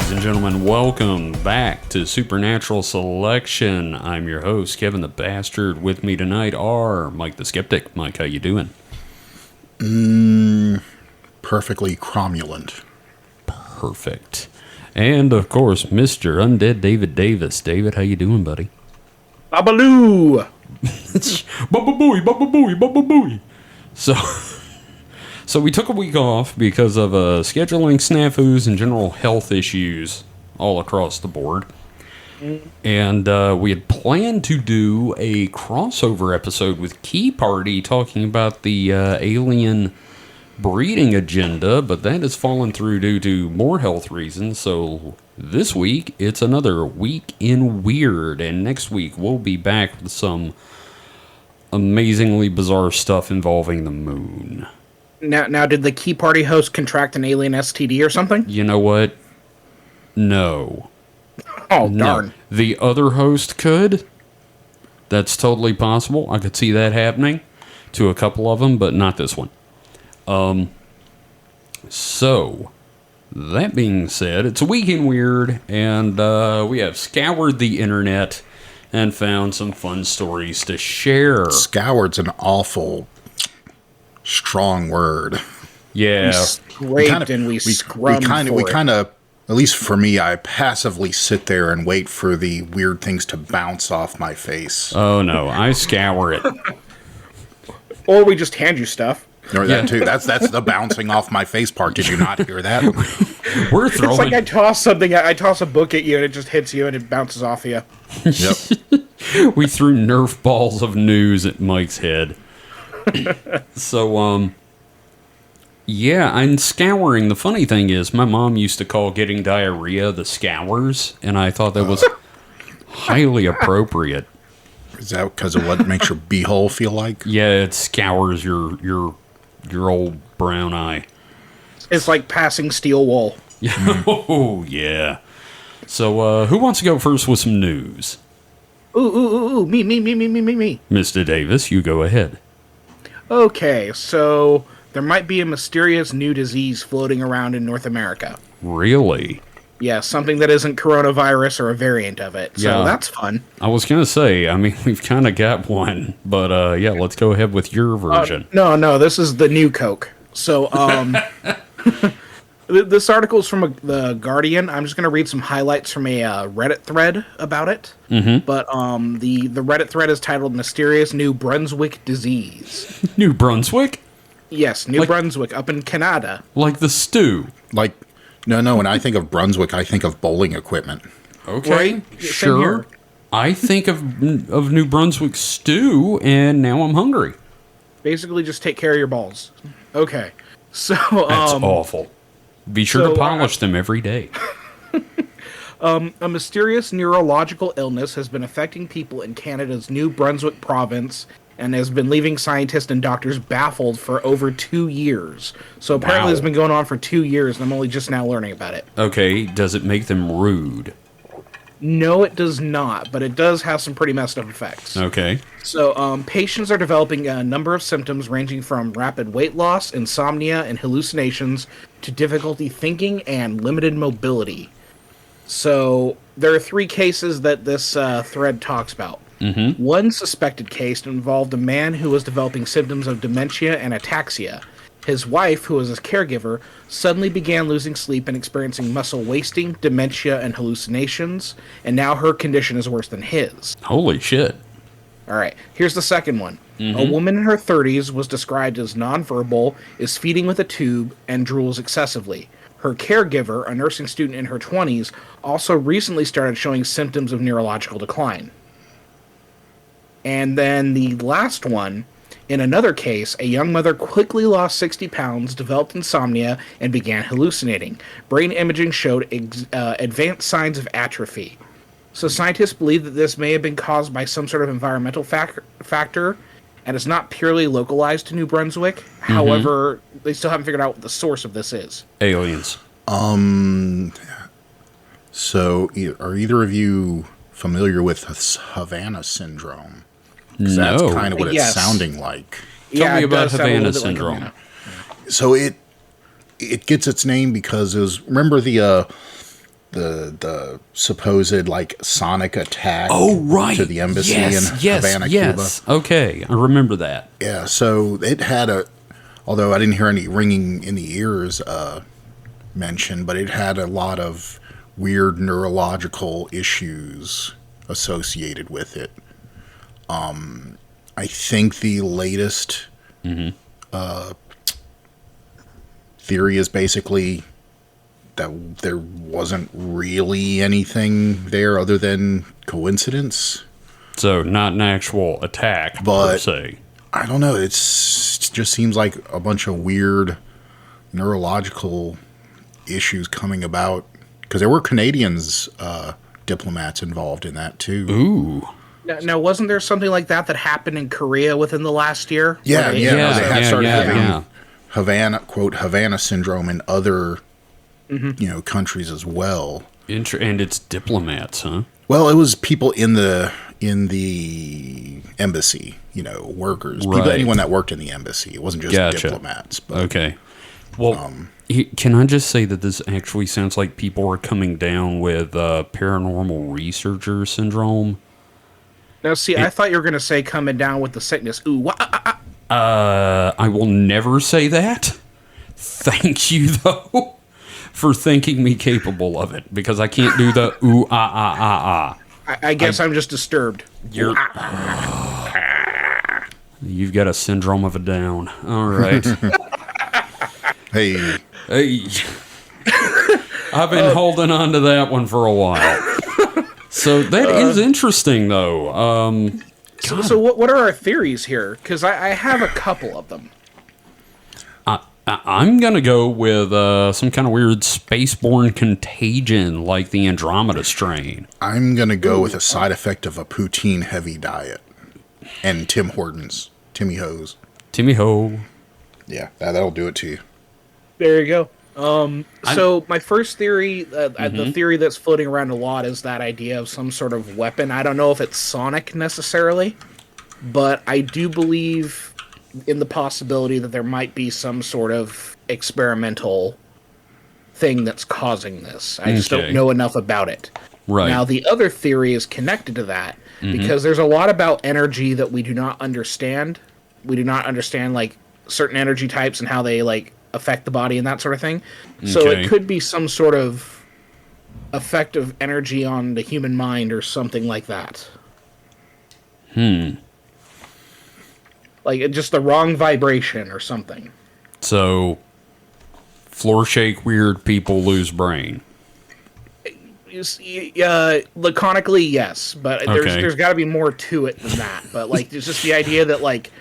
Ladies and gentlemen, welcome back to Supernatural Selection. I'm your host, Kevin the Bastard. With me tonight are Mike the Skeptic. Mike, how you doing? Perfectly cromulent. Perfect. And, of course, Mr. Undead David Davis. David, how you doing, buddy? Babaloo! Baba-booey, baba-booey, baba-booey. So we took a week off because of scheduling snafus and general health issues all across the board. And we had planned to do a crossover episode with Key Party talking about the alien breeding agenda, but that has fallen through due to more health reasons. So this week, it's another week in weird, and next week we'll be back with some amazingly bizarre stuff involving the moon. Now, did the Key Party host contract an alien STD or something? You know what? No. Oh, darn. No. The other host could. That's totally possible. I could see that happening to a couple of them, but not this one. So, that being said, it's a week in weird, and we have scoured the internet and found some fun stories to share. Scoured's an awful strong word. Yeah. We scraped and we scrubbed We kind of, at least for me, I passively sit there and wait for the weird things to bounce off my face. Oh, no. I scour it. Or we just hand you stuff. Or that too. That's the bouncing off my face part. Did you not hear that? We're throwing... It's like I toss something, I toss a book at you and it just hits you and it bounces off you. Yep. We threw Nerf balls of news at Mike's head. So, yeah, I'm scouring. The funny thing is, my mom used to call getting diarrhea the scours, and I thought that was highly appropriate. Is that because of what makes your beehole feel like? Yeah, it scours your old brown eye. It's like passing steel wool. Oh, yeah. So, who wants to go first with some news? Ooh, me. Mr. Davis, you go ahead. Okay, so there might be a mysterious new disease floating around in North America. Really? Yeah, something that isn't coronavirus or a variant of it. So that's fun. I was going to say, I mean, we've kind of got one, but yeah, let's go ahead with your version. No, this is the new Coke. So, this article is from The Guardian. I'm just going to read some highlights from a Reddit thread about it. Mm-hmm. But the Reddit thread is titled Mysterious New Brunswick Disease. New Brunswick? Yes, New Brunswick, up in Canada. Like the stew? Like, no, when I think of Brunswick, I think of bowling equipment. Okay, Right? sure. I think of New Brunswick stew, and now I'm hungry. Basically, just take care of your balls. Okay, so... That's awful. Be sure to polish them every day. A mysterious neurological illness has been affecting people in Canada's New Brunswick province and has been leaving scientists and doctors baffled for over 2 years. So apparently it's been going on for 2 years, and I'm only just now learning about it. Okay, does it make them rude? No, it does not, but it does have some pretty messed up effects. Okay. So patients are developing a number of symptoms ranging from rapid weight loss, insomnia, and hallucinations to difficulty thinking and limited mobility. So there are 3 cases that this thread talks about. Mm-hmm. One suspected case involved a man who was developing symptoms of dementia and ataxia. His wife, who was his caregiver, suddenly began losing sleep and experiencing muscle wasting, dementia, and hallucinations, and now her condition is worse than his. Holy shit. All right, here's the second one. Mm-hmm. A woman in her 30s was described as nonverbal, is feeding with a tube, and drools excessively. Her caregiver, a nursing student in her 20s, also recently started showing symptoms of neurological decline. And then the last one, in another case, a young mother quickly lost 60 pounds, developed insomnia, and began hallucinating. Brain imaging showed advanced signs of atrophy. So scientists believe that this may have been caused by some sort of environmental factor, and it's not purely localized to New Brunswick. Mm-hmm. However, they still haven't figured out what the source of this is. Aliens. So, are either of you familiar with Havana syndrome? No. That's kind of what it's sounding like. Tell me about Havana syndrome. So it gets its name because it was, remember the the supposed like sonic attack Oh, right. to the embassy in Havana, yes. Cuba. Okay, I remember that. Yeah, so it had although I didn't hear any ringing in the ears mention, but it had a lot of weird neurological issues associated with it. I think the latest theory is basically that there wasn't really anything there other than coincidence. So not an actual attack, per But se. I don't know. It just seems like a bunch of weird neurological issues coming about because there were Canadians diplomats involved in that too. Ooh. Now, wasn't there something like that happened in Korea within the last year? Yeah, Where they- yeah. They had started having yeah. Havana, quote, Havana syndrome in other, countries as well. And it's diplomats, huh? Well, it was people in the embassy, workers, people, Right. anyone that worked in the embassy. It wasn't just Gotcha. diplomats. But Okay. Well, can I just say that this actually sounds like people are coming down with paranormal researcher syndrome? Now, see, I thought you were going to say coming down with the sickness. Ooh, I will never say that. Thank you, though, for thinking me capable of it, because I can't do the ooh, ah, ah, ah, ah. I guess I'm just disturbed. You're, you've got a syndrome of a down. All right. hey, Hey. I've been holding on to that one for a while. So that is interesting, though. So what are our theories here? Because I have a couple of them. I'm going to go with some kind of weird spaceborne contagion like the Andromeda strain. I'm going to go with a side effect of a poutine heavy diet and Timmy Ho's. Timmy Ho. Yeah, that'll do it to you. There you go. So my first theory, the theory that's floating around a lot, is that idea of some sort of weapon. I don't know if it's sonic necessarily, but I do believe in the possibility that there might be some sort of experimental thing that's causing this. I just Okay. don't know enough about it. Right. Now, the other theory is connected to that because there's a lot about energy that we do not understand. We do not understand, like, certain energy types and how they, like, affect the body and that sort of thing. So Okay. it could be some sort of effect of energy on the human mind or something like that. Like just the wrong vibration or something. So, floor shake weird people lose brain. Laconically, yes, but Okay. there's got to be more to it than that. But like, it's just the idea that like,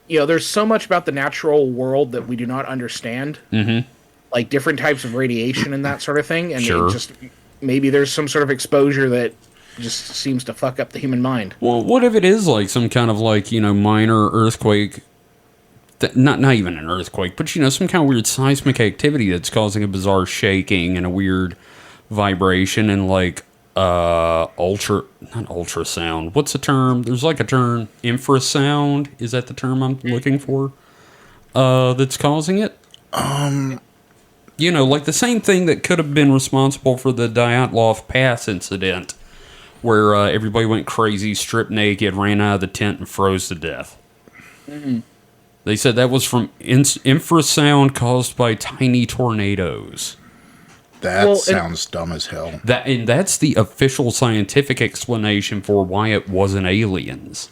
there's so much about the natural world that we do not understand. Mm-hmm. Like different types of radiation and that sort of thing, and Sure. it just maybe there's some sort of exposure that just seems to fuck up the human mind. Well, what if it is like some kind of like, minor earthquake? Not even an earthquake, but some kind of weird seismic activity that's causing a bizarre shaking and a weird vibration and like not ultrasound. What's the term? There's like a term, infrasound. Is that the term I'm looking for? That's causing it? Like the same thing that could have been responsible for the Dyatlov Pass incident, where everybody went crazy, stripped naked, ran out of the tent, and froze to death. Mm-hmm. They said that was from infrasound caused by tiny tornadoes. That sounds dumb as hell. That's the official scientific explanation for why it wasn't aliens.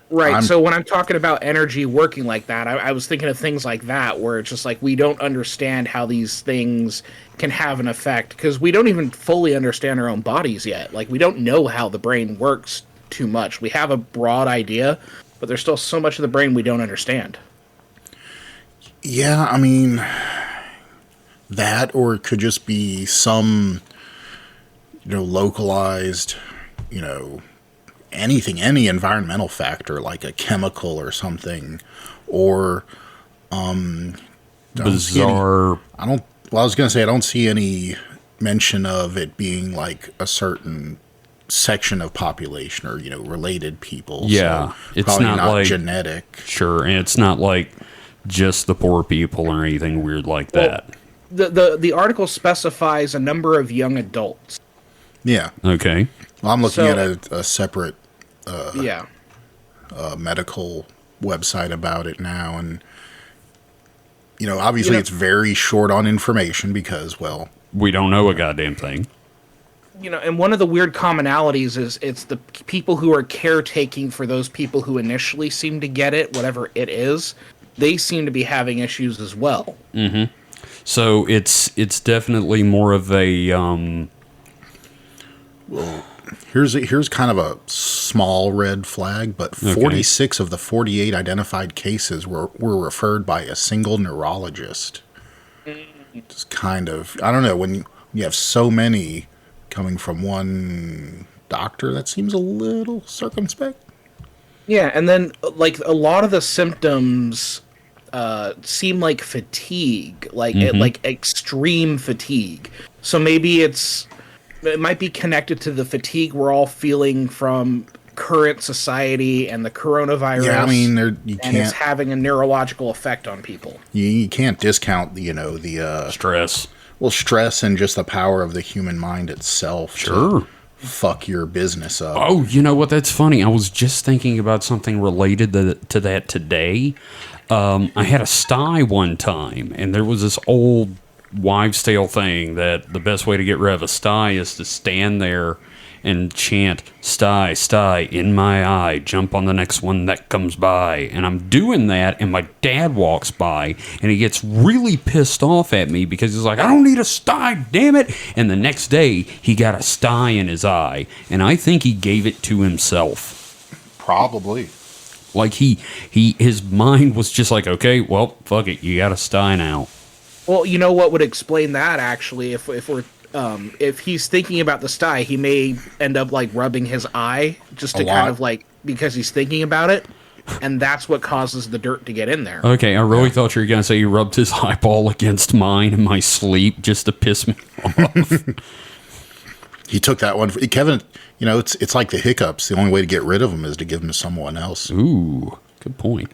Right. So when I'm talking about energy working like that, I was thinking of things like that, where it's just like we don't understand how these things can have an effect because we don't even fully understand our own bodies yet. Like we don't know how the brain works too much. We have a broad idea, but there's still so much of the brain we don't understand. Yeah, I mean, that or it could just be some, localized, anything, any environmental factor like a chemical or something, or Bizarre. I was gonna say I don't see any mention of it being like a certain section of population or related people. Yeah, so it's probably not not like- genetic. Sure, and it's not like just the poor people or anything weird like that. the article specifies a number of young adults. Yeah. Okay. Well, I'm looking So- at a separate Yeah. medical website about it now, and obviously You know- it's very short on information because, well, We don't know a goddamn thing. And one of the weird commonalities is it's the people who are caretaking for those people who initially seem to get it, whatever it is. They seem to be having issues as well. So it's definitely more of a here's kind of a small red flag, but 46 of the 48 identified cases were referred by a single neurologist. It's kind of, I don't know, when you have so many coming from one doctor, that seems a little circumspect. Yeah, and then like a lot of the symptoms seem like fatigue, like like extreme fatigue. So maybe it might be connected to the fatigue we're all feeling from current society and the coronavirus. Yeah, I mean, and you it's can't having a neurological effect on people. you can't discount the stress. stress and just the power of the human mind itself. Sure. To fuck your business up. Oh, you know what? That's funny. I was just thinking about something related to that today. I had a sty one time, and there was this old wives' tale thing that the best way to get rid of a sty is to stand there and chant, "Sty, sty, in my eye, jump on the next one that comes by." And I'm doing that, and my dad walks by, and he gets really pissed off at me because he's like, "I don't need a sty, damn it." And the next day, he got a sty in his eye, and I think he gave it to himself. Probably. Like his mind was just like, okay, well, fuck it, you got a sty now. Well, you know what would explain that actually? If he's thinking about the sty, he may end up like rubbing his eye just to A kind lot. of like because he's thinking about it, and that's what causes the dirt to get in there. Okay, I really thought you were gonna say he rubbed his eyeball against mine in my sleep just to piss me off. He took that one. Kevin, it's like the hiccups. The only way to get rid of them is to give them to someone else. Ooh, good point.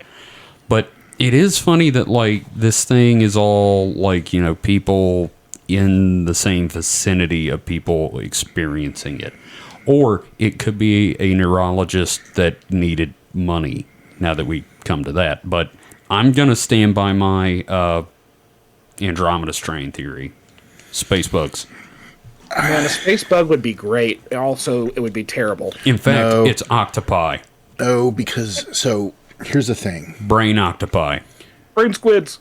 But it is funny that like this thing is all like, people in the same vicinity of people experiencing it. Or it could be a neurologist that needed money, now that we come to that. But I'm going to stand by my Andromeda strain theory. Space bugs. Man, a space bug would be great. Also, it would be terrible. In fact, No. it's octopi. Oh, so here's the thing. Brain octopi. Brain squids.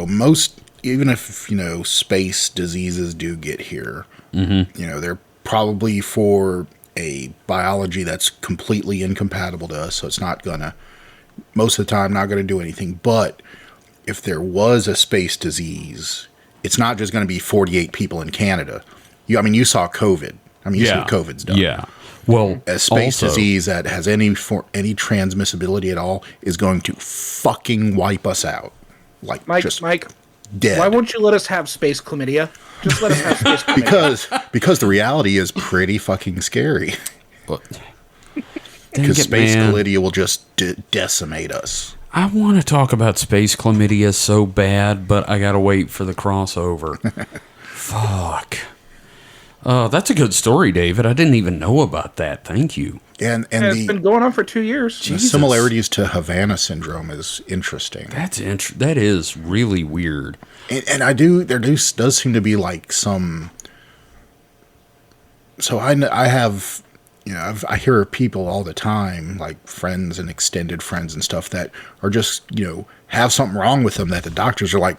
Most, even if space diseases do get here, they're probably for a biology that's completely incompatible to us, so it's not gonna, most of the time, not gonna do anything. But if there was a space disease, it's not just gonna be 48 people in Canada. You saw COVID. You see what COVID's done. Yeah. Well, A space also, disease that has any transmissibility at all is going to fucking wipe us out. Like, just Mike, dead. why won't you let us have space chlamydia? Just let us have space chlamydia. because the reality is pretty fucking scary. Dang Because it, space man. chlamydia will just decimate us. I want to talk about space chlamydia so bad, but I gotta wait for the crossover. Fuck. That's a good story, David. I didn't even know about that. Thank you. And It's the been going on for 2 years. the Jesus. similarities to Havana syndrome is interesting. That is really weird. And there does seem to be like some. So I have, I hear people all the time, like friends and extended friends and stuff that are just, have something wrong with them that the doctors are like,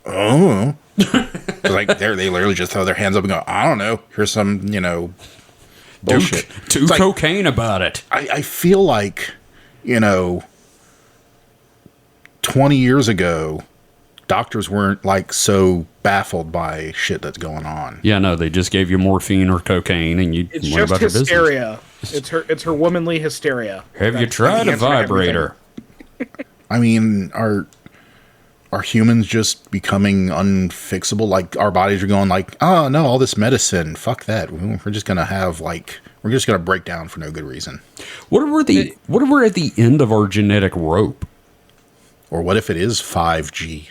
oh, like they literally just throw their hands up and go, I don't know, here's some, bullshit. Do It's like, cocaine about it. I feel like, 20 years ago, doctors weren't like so baffled by shit that's going on. Yeah, no, they just gave you morphine or cocaine, and you It's went just about your business. hysteria. It's her womanly hysteria. Have you That's tried the a answer to everything. vibrator? I mean, are humans just becoming unfixable? Like our bodies are going like, oh no, all this medicine, fuck that. We're just gonna break down for no good reason. What if we're at the end of our genetic rope? Or what if it is 5G?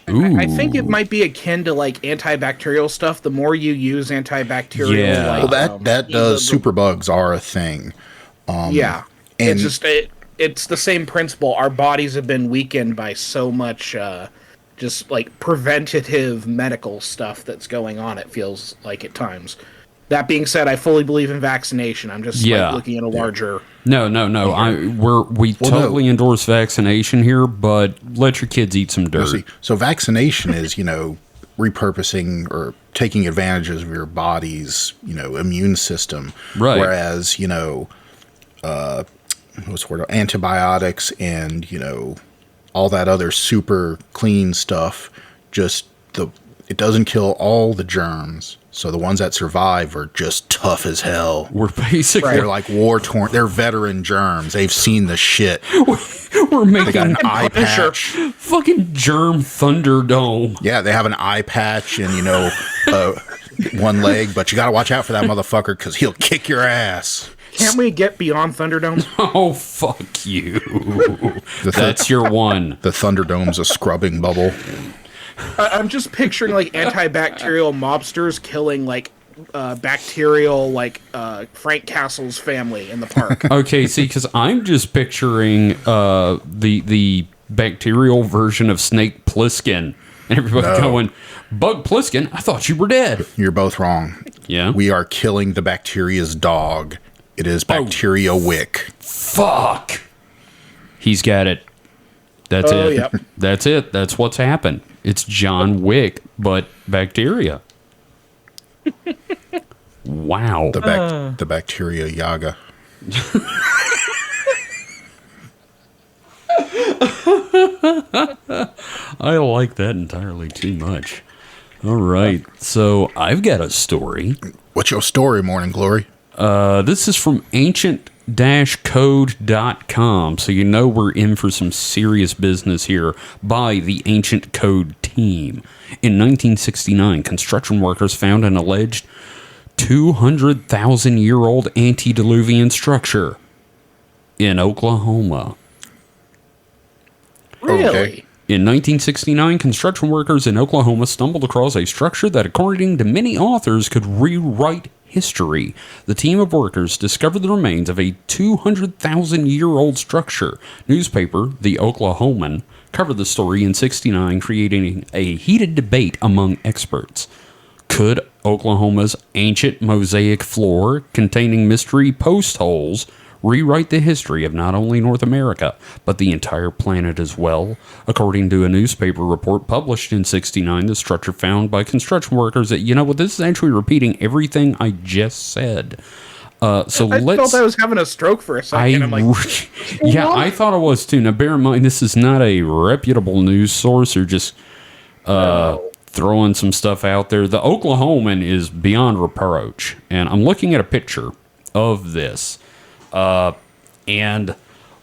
Ooh. I think it might be akin to like antibacterial stuff. The more you use antibacterial, Yeah. like, Well, that does. Superbugs are a thing. yeah, and- it's just it's the same principle. Our bodies have been weakened by so much, just like preventative medical stuff that's going on. It feels like at times. That being said, I fully believe in vaccination. I'm just like, looking at a larger. No. We totally endorse vaccination here, but let your kids eat some dirt. So vaccination is, repurposing or taking advantages of your body's, immune system. Right. Whereas, what's the word? Antibiotics and, all that other super clean stuff, it doesn't kill all the germs. So the ones that survive are just tough as hell. We're basically They're like war-torn. They're veteran germs. They've seen the shit. we're They got making an eye patch. fucking germ Thunderdome. Yeah, they have an eye patch and, one leg. But you got to watch out for that motherfucker because he'll kick your ass. Can't we get beyond Thunderdome? Oh, fuck you. That's your one. The Thunderdome's a scrubbing bubble. I'm just picturing like antibacterial mobsters killing like bacterial like Frank Castle's family in the park. Okay, see, because I'm just picturing the bacterial version of Snake Plissken. And everybody going, Bug Plissken, I thought you were dead. You're both wrong. Yeah? We are killing the bacteria's dog. It is Bacteria Wick. Fuck. He's got it. That's it. Yep. That's it. That's what's happened. It's John Wick, but bacteria. Wow. The Bacteria Yaga. I like that entirely too much. All right. So I've got a story. What's your story, Morning Glory? This is from ancient-code.com, so you know we're in for some serious business here by the Ancient Code team. In 1969, construction workers found an alleged 200,000-year-old antediluvian structure in Oklahoma. Really? Okay. In 1969, construction workers in Oklahoma stumbled across a structure that, according to many authors, could rewrite history. The team of workers discovered the remains of a 200,000-year-old structure. Newspaper, The Oklahoman, covered the story in '69, creating a heated debate among experts. Could Oklahoma's ancient mosaic floor, containing mystery post holes, rewrite the history of not only North America, but the entire planet as well? According to a newspaper report published in '69, the structure found by construction workers that, this is actually repeating everything I just said. I felt I was having a stroke for a second. I'm like, yeah, I thought I was too. Now, bear in mind, this is not a reputable news source or just throwing some stuff out there. The Oklahoman is beyond reproach, and I'm looking at a picture of this. And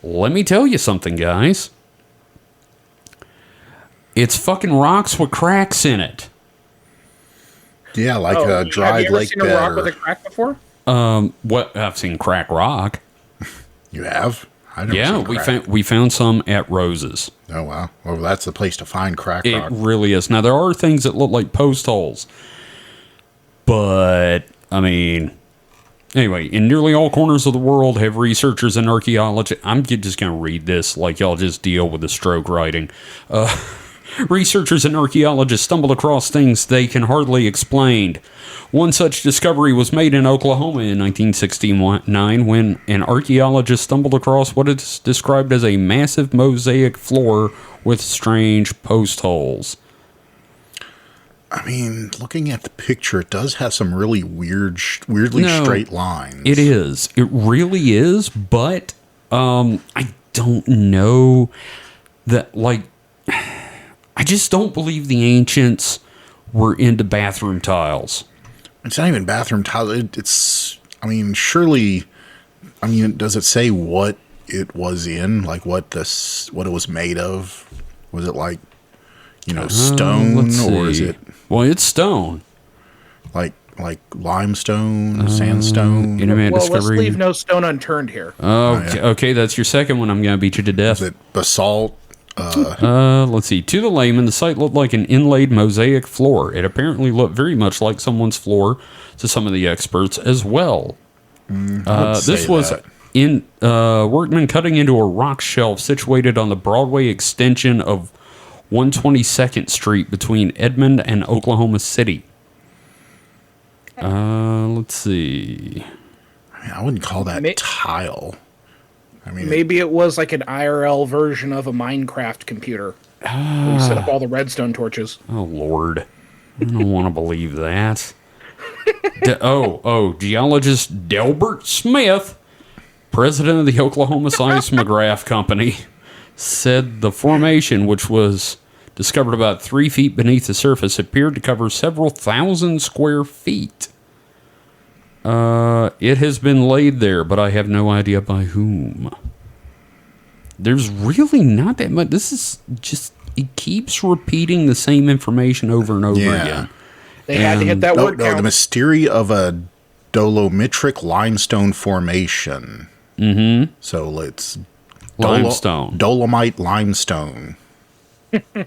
let me tell you something, guys. It's fucking rocks with cracks in it. Yeah, like a dried lake bed. Have you ever seen a rock with a crack before? What I've seen crack rock. You have? I never Yeah, seen crack. we found some at Rose's. Oh wow! Well, that's the place to find crack It rock. really is. Now there are things that look like post holes, but I mean, anyway, in nearly all corners of the world have researchers and archaeologists. I'm just gonna read this like y'all just deal with the stroke writing. Researchers and archaeologists stumbled across things they can hardly explain. One such discovery was made in Oklahoma in 1969 when an archaeologist stumbled across what is described as a massive mosaic floor with strange post holes. I mean, looking at the picture, it does have some really weirdly straight lines. It is. It really is, but I don't know that, like, I just don't believe the ancients were into bathroom tiles. It's not even bathroom tiles. It's, I mean, surely, I mean, does it say what it was in? Like what it was made of? Was it like, stone, or is it? Well, it's stone. Like limestone, sandstone. Internet Well, let's discovery. leave no stone unturned here. Okay, okay, that's your second one. I'm going to beat you to death. Is it basalt? Let's see. To the layman, the site looked like an inlaid mosaic floor. It apparently looked very much like someone's floor to some of the experts as well. This was that. in workmen cutting into a rock shelf situated on the Broadway extension of 122nd Street between Edmond and Oklahoma City. Let's see. I wouldn't call that tile. I mean, Maybe it was like an IRL version of a Minecraft computer. Where you set up all the redstone torches. Oh, Lord. I don't want to believe that. Geologist Delbert Smith, president of the Oklahoma Seismograph Company, said the formation, which was discovered about 3 feet beneath the surface, appeared to cover several thousand square feet. It has been laid there, but I have no idea by whom. There's really not that much. This is just, it keeps repeating the same information over and over again. They had to hit that word count. the mystery of a dolomitic limestone formation. Mm-hmm. So it's Limestone. Dolomite limestone.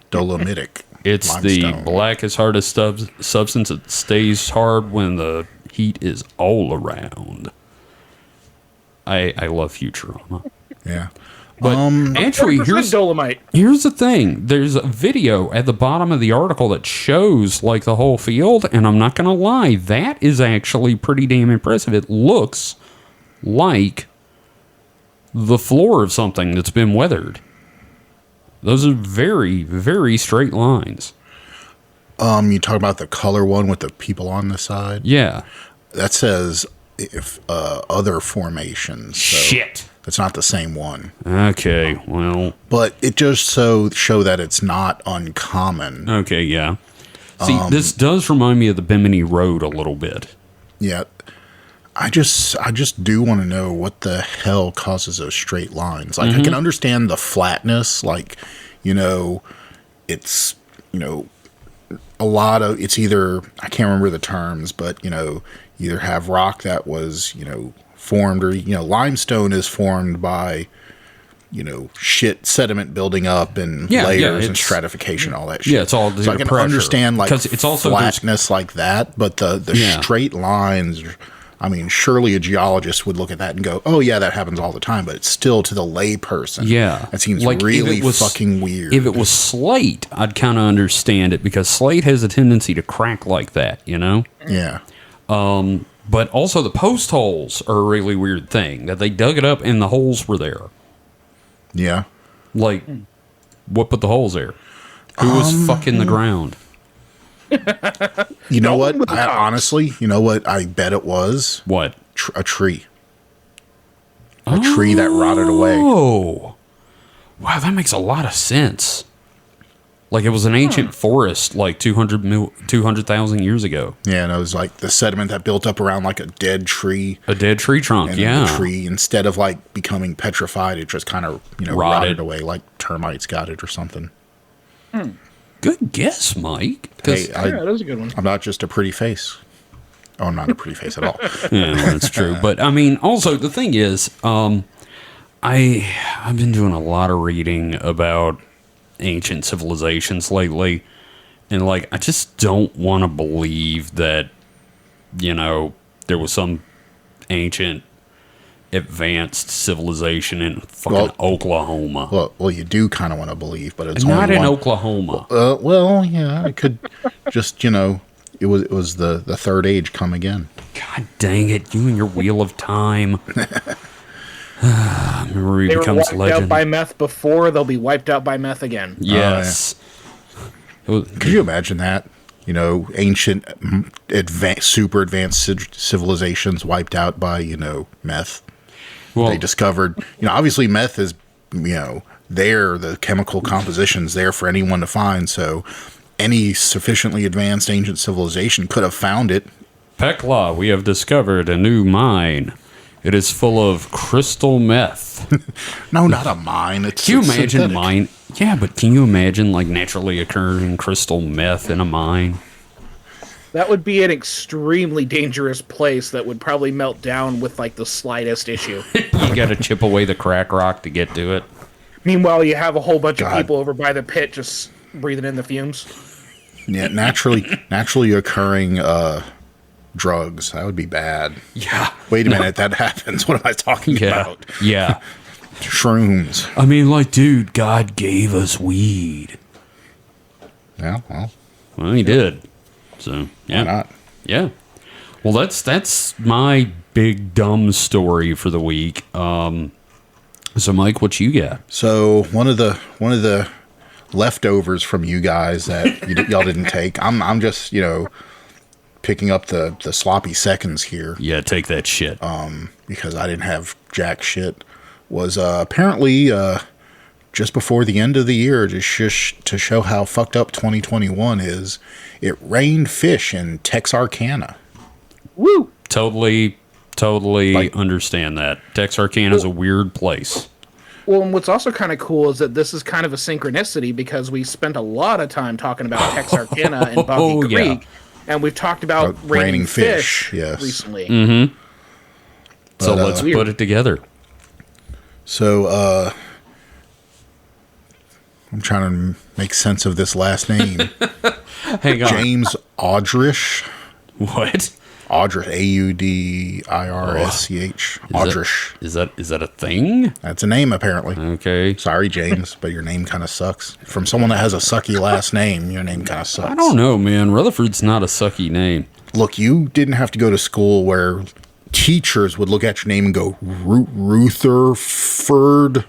Dolomitic. It's limestone. the blackest, hardest substance that stays hard when the heat is all around. I love Futurama. Yeah. But actually, 100% Dolomite. here's the thing. There's a video at the bottom of the article that shows like the whole field, and I'm not going to lie, that is actually pretty damn impressive. It looks like the floor of something that's been weathered. Those are very, very straight lines. You talk about the color one with the people on the side? Yeah. That says if other formations. So Shit. it's not the same one. Okay, well. But it just show that it's not uncommon. Okay, yeah. See, this does remind me of the Bimini Road a little bit. Yeah. I just do want to know what the hell causes those straight lines. Like, I can understand the flatness, like, it's, a lot of, it's either, I can't remember the terms, but, either have rock that was, formed or, limestone is formed by, sediment building up and layers and stratification, all that shit. Yeah, it's all due so to I can pressure. understand, like, it's also flatness like that, but the straight lines, I mean, surely a geologist would look at that and go, oh, yeah, that happens all the time, but it's still to the lay person. Yeah. That seems like really fucking weird. If it was slate, I'd kind of understand it because slate has a tendency to crack like that, Yeah. But also the post holes are a really weird thing, that they dug it up and the holes were there. Yeah. Like, what put the holes there? Who was fucking the ground? You know what? Honestly, you know what I bet it was? What? A tree. A tree that rotted away. Oh. Wow, that makes a lot of sense. Like it was an ancient forest like 200,000 years ago. Yeah, and it was like the sediment that built up around like a dead tree. A dead tree trunk, And yeah. the tree, instead of like becoming petrified, it just kind of, rotted away like termites got it or something. Good guess, Mike. Hey, that was a good one. I'm not just a pretty face. Oh, I'm not a pretty face at all. Yeah, that's true. But I mean, also the thing is, I've been doing a lot of reading about ancient civilizations lately, and like I just don't want to believe that there was some ancient advanced civilization in fucking Oklahoma. Well, you do kind of want to believe, but it's not only in one. Oklahoma. Well, yeah, I could just it was the third age come again. God dang it, you and your wheel of time. Memory They were becomes wiped legend. out by meth before, they'll be wiped out by meth again. Yes. Could you imagine that? Ancient, super advanced civilizations wiped out by, meth. Well, They discovered, obviously meth is, there, the chemical composition's there for anyone to find. So any sufficiently advanced ancient civilization could have found it. Pekla, we have discovered a new mine. It is full of crystal meth. No, not a mine. Can you it's imagine synthetic. mine? Yeah, but can you imagine like naturally occurring crystal meth in a mine? That would be an extremely dangerous place that would probably melt down with like the slightest issue. You got to chip away the crack rock to get to it. Meanwhile, you have a whole bunch of God. people over by the pit just breathing in the fumes. Yeah, naturally occurring drugs. That would be bad. Yeah. Wait a minute, that happens. What am I talking Yeah. about? Yeah. Shrooms. I mean, like, dude, God gave us weed. Yeah, well, Well, he did. So, yeah. why not? Yeah. Well, that's my big dumb story for the week. So, Mike, what you got? So one of the leftovers from you guys that y'all didn't take. I'm just picking up the sloppy seconds here Yeah, take that shit. because I didn't have jack shit. Was apparently just before the end of the year, just to show how fucked up 2021 is. It rained fish in Texarkana. Woo! Totally understand that. Texarkana is a weird place. Well, and what's also kind of cool is that this is kind of a synchronicity because we spent a lot of time talking about Texarkana and Boggy yeah. Creek, and we've talked about raining fish yes. recently. So But, let's put it together. So I'm trying to make sense of this last name. Hang on. James Audrish. What? Audrish, Audirsch. Audrish. Is that a thing? That's a name, apparently. Okay. Sorry, James, but your name kind of sucks. From someone that has a sucky last name, your name kind of sucks. I don't know, man. Rutherford's not a sucky name. Look, you didn't have to go to school where teachers would look at your name and go, Rutherford.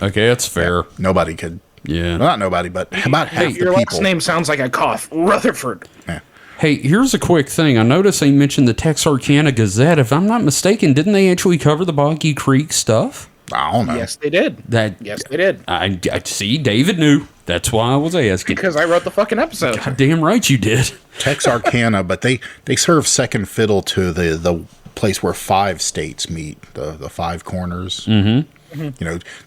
Okay, that's fair. Nobody could. Yeah. Not nobody, but about half Your the last people. name sounds like a cough. Rutherford. Yeah. Hey, here's a quick thing. I noticed they mentioned the Texarkana Gazette. If I'm not mistaken, didn't they actually cover the Boggy Creek stuff? I don't know. Yes, they did. Yes, they did. I see. David knew. That's why I was asking. Because I wrote the fucking episode. God damn right you did. Texarkana, but they serve second fiddle to the place where 5 states meet, the 5 corners. Mm-hmm.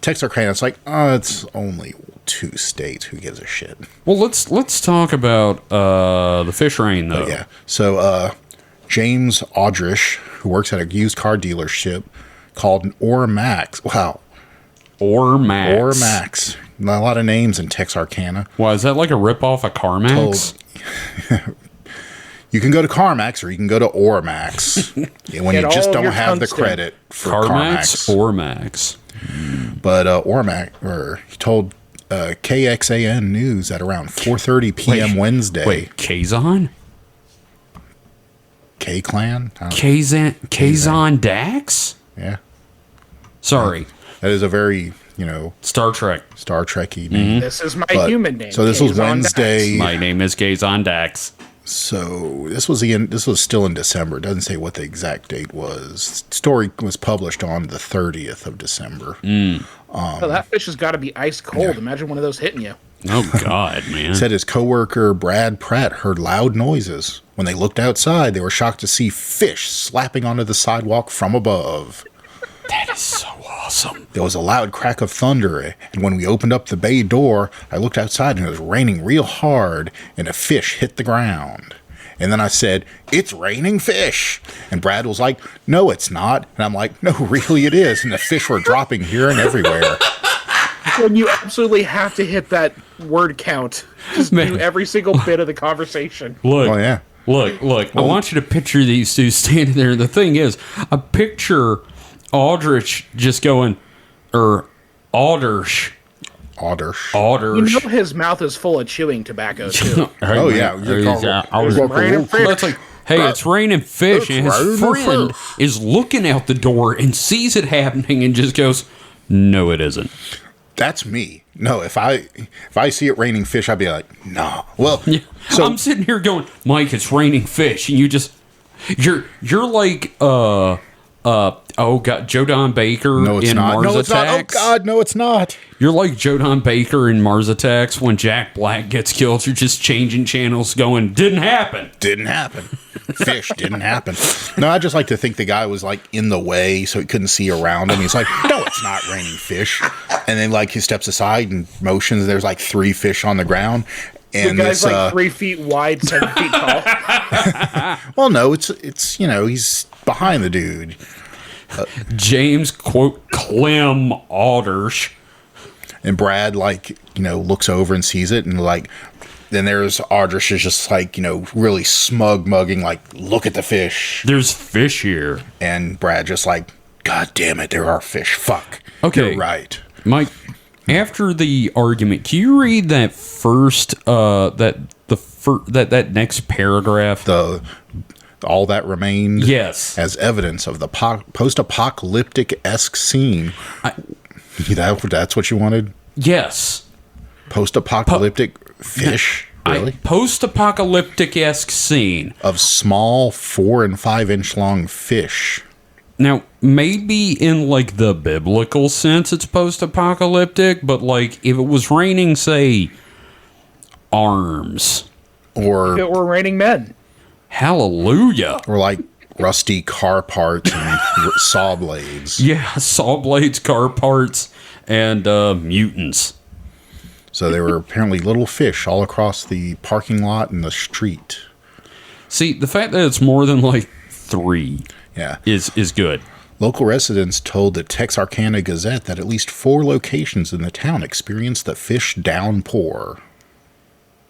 Texarkana, it's like, it's only 2 states. Who gives a shit? Well, let's talk about the fish rain though. Yeah. So James Audrish, who works at a used car dealership called Ormax. Wow. Ormax. A lot of names in Texarkana. Why, is that like a ripoff of CarMax? You can go to CarMax or you can go to Ormax when Get you just all of don't your have the tungsten. credit for CarMax CarMax. or Max? But he told KXAN News at around 4:30 p.m. Wednesday. Wait, Kazan? K-Clan? Kazan Dax? Yeah. Sorry. That is a very, Star Trek. Star Trek-y name. This is my But- human name. So this was Kazan Wednesday. Dax. My name is Kazan Dax. So this was still in December. It doesn't say what the exact date was. Story was published on the 30th of December. Oh, that fish has got to be ice cold. Imagine one of those hitting you. Oh, God, man. Said his coworker Brad Pratt heard loud noises. When they looked outside, they were shocked to see fish slapping onto the sidewalk from above. That is so awesome. There was a loud crack of thunder, and when we opened up the bay door, I looked outside and it was raining real hard, and a fish hit the ground. And then I said, "It's raining fish." And Brad was like, "No, it's not." And I'm like, "No, really it is." And the fish were dropping here and everywhere. When you absolutely have to hit that word count, just Man. do every single bit of the conversation. Look. Oh, yeah. Look. I want you to picture these two standing there. The thing is, I picture Aldrich just going, Aldrich. Oddish. You know his mouth is full of chewing tobacco, too. Oh, yeah. That's like, hey, it's raining fish, and his friend is looking out the door and sees it happening and just goes, "No, it isn't." That's me. No, if I see it raining fish, I'd be like, "Nah." Well, Yeah. so I'm sitting here going, "Mike, it's raining fish," and you're like, oh God, Joe Don Baker no, it's in not. Mars No, it's not. Oh Attacks. God, no, it's not. You're like Joe Don Baker in Mars Attacks when Jack Black gets killed. You're just changing channels, going, "Didn't happen." Didn't happen. Fish didn't happen. No, I just like to think the guy was like in the way so he couldn't see around him. He's like, "No, it's not raining fish." And then like he steps aside and motions. There's like 3 fish on the ground. The And guy's this, like 3 feet wide, 7 feet tall. well, no, it's he's behind the dude. James, quote, Clem Alders. And Brad, looks over and sees it, and then there's Aldrich is just really smug mugging, look at the fish. There's fish here. And Brad just God damn it, there are fish. Fuck. Okay. You're right. Mike, after the argument, can you read that first, that next paragraph? All that remained, yes, as evidence of the post-apocalyptic-esque scene. That's what you wanted? Yes. Post-apocalyptic fish? Really? Post-apocalyptic-esque scene. Of small 4 and 5 inch long fish. Now, maybe in the biblical sense it's post-apocalyptic, but if it was raining, say, arms. Or if it were raining men. Hallelujah. Or rusty car parts and saw blades. Yeah, saw blades, car parts, and mutants. So there were apparently little fish all across the parking lot and the street. See, the fact that it's more than 3 is good. Local residents told the Texarkana Gazette that at least 4 locations in the town experienced the fish downpour.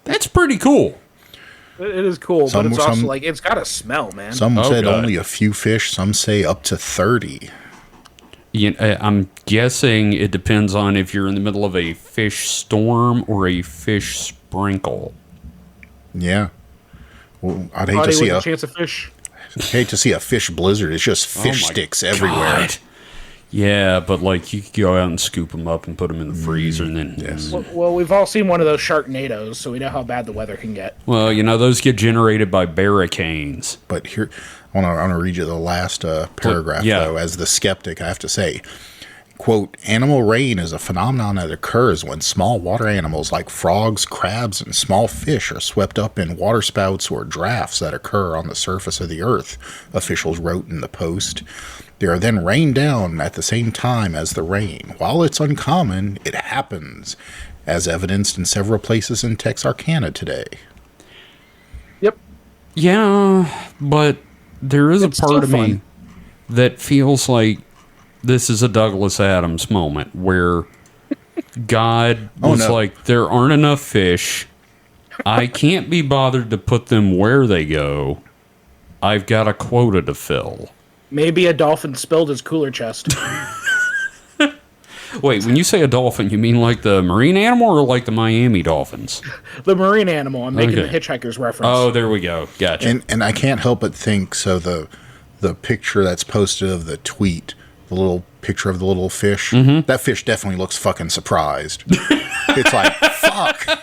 That's pretty cool. It is cool, but it's also it's got a smell, man. Some said only a few fish. Some say up to 30. I'm guessing it depends on if you're in the middle of a fish storm or a fish sprinkle. Yeah. Well, I'd hate Buddy, to see a chance of fish. Hate to see a fish blizzard. It's just fish sticks everywhere. God. Yeah, but you could go out and scoop them up and put them in the freezer, and then. Yes. Well, we've all seen one of those Sharknadoes, so we know how bad the weather can get. Well, those get generated by barricanes. But here, I want to read you the last paragraph, though. As the skeptic, I have to say, quote, animal rain is a phenomenon that occurs when small water animals like frogs, crabs, and small fish are swept up in waterspouts or drafts that occur on the surface of the earth, officials wrote in the Post. They are then rained down at the same time as the rain. While it's uncommon, it happens, as evidenced in several places in Texarkana today. Yep. Yeah, but there is a part of me that feels like this is a Douglas Adams moment where God was like, there aren't enough fish. I can't be bothered to put them where they go. I've got a quota to fill. Maybe a dolphin spilled his cooler chest. Wait, when you say a dolphin, you mean the marine animal or the Miami Dolphins? The marine animal. I'm making the Hitchhiker's reference. Oh, there we go. Gotcha. And I can't help but think, so the picture that's posted of the tweet, the little picture of the little fish, that fish definitely looks fucking surprised. It's fuck.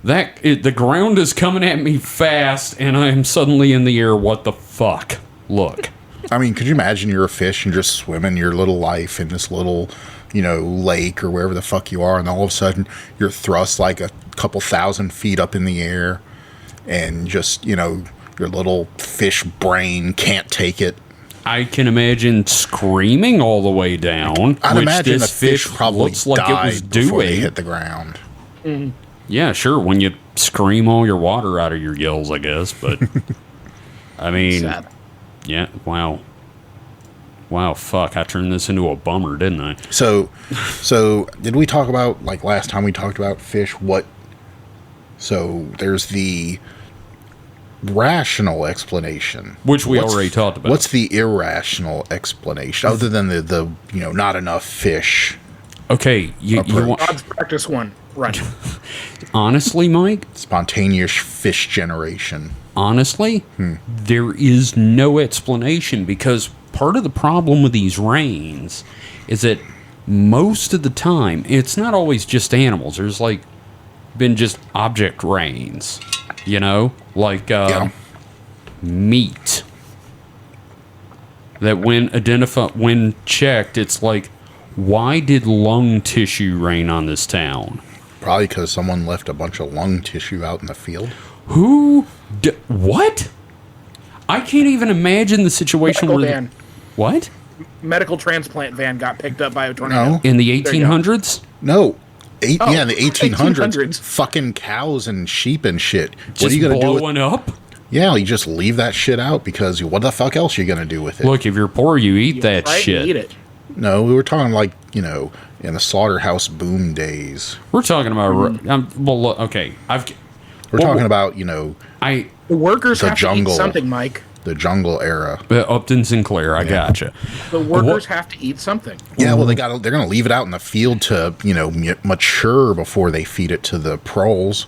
The ground is coming at me fast, and I am suddenly in the air. What the fuck? Look. I mean, could you imagine you're a fish and just swimming your little life in this little, lake or wherever the fuck you are, and all of a sudden you're thrust a couple thousand feet up in the air, and just, your little fish brain can't take it. I can imagine screaming all the way down. I'd imagine the fish probably looks like it was before they doing. hit the ground. Mm-hmm. Yeah, sure. When you scream all your water out of your gills, I guess. But I mean, sad. Yeah. Wow. Fuck! I turned this into a bummer, didn't I? So did we talk about last time we talked about fish? So there's the rational explanation, which we already talked about. What's the irrational explanation other than the not enough fish? Okay, you want God's practice one. Run. Honestly, Mike, spontaneous fish generation. Honestly, there is no explanation, because part of the problem with these rains is that most of the time it's not always just animals. There's been just object rains, meat. That when checked, it's why did lung tissue rain on this town? Probably because someone left a bunch of lung tissue out in the field. What? I can't even imagine the situation Medical where... van. What? Medical transplant van got picked up by a tornado. No. In the 1800s? No. In the 1800s. 1800s. Fucking cows and sheep and shit. Just blowing up? Yeah, you just leave that shit out because what the fuck else are you going to do with it? Look, if you're poor, you eat that Right? shit. You eat it. No, we were talking like, in the slaughterhouse boom days. We're talking about. Well, look, okay. We're talking about, I The workers The have to jungle. eat something, Mike. the jungle era. Upton Sinclair. I gotcha. The workers have to eat something. Yeah, well, they're going to leave it out in the field to, mature before they feed it to the proles.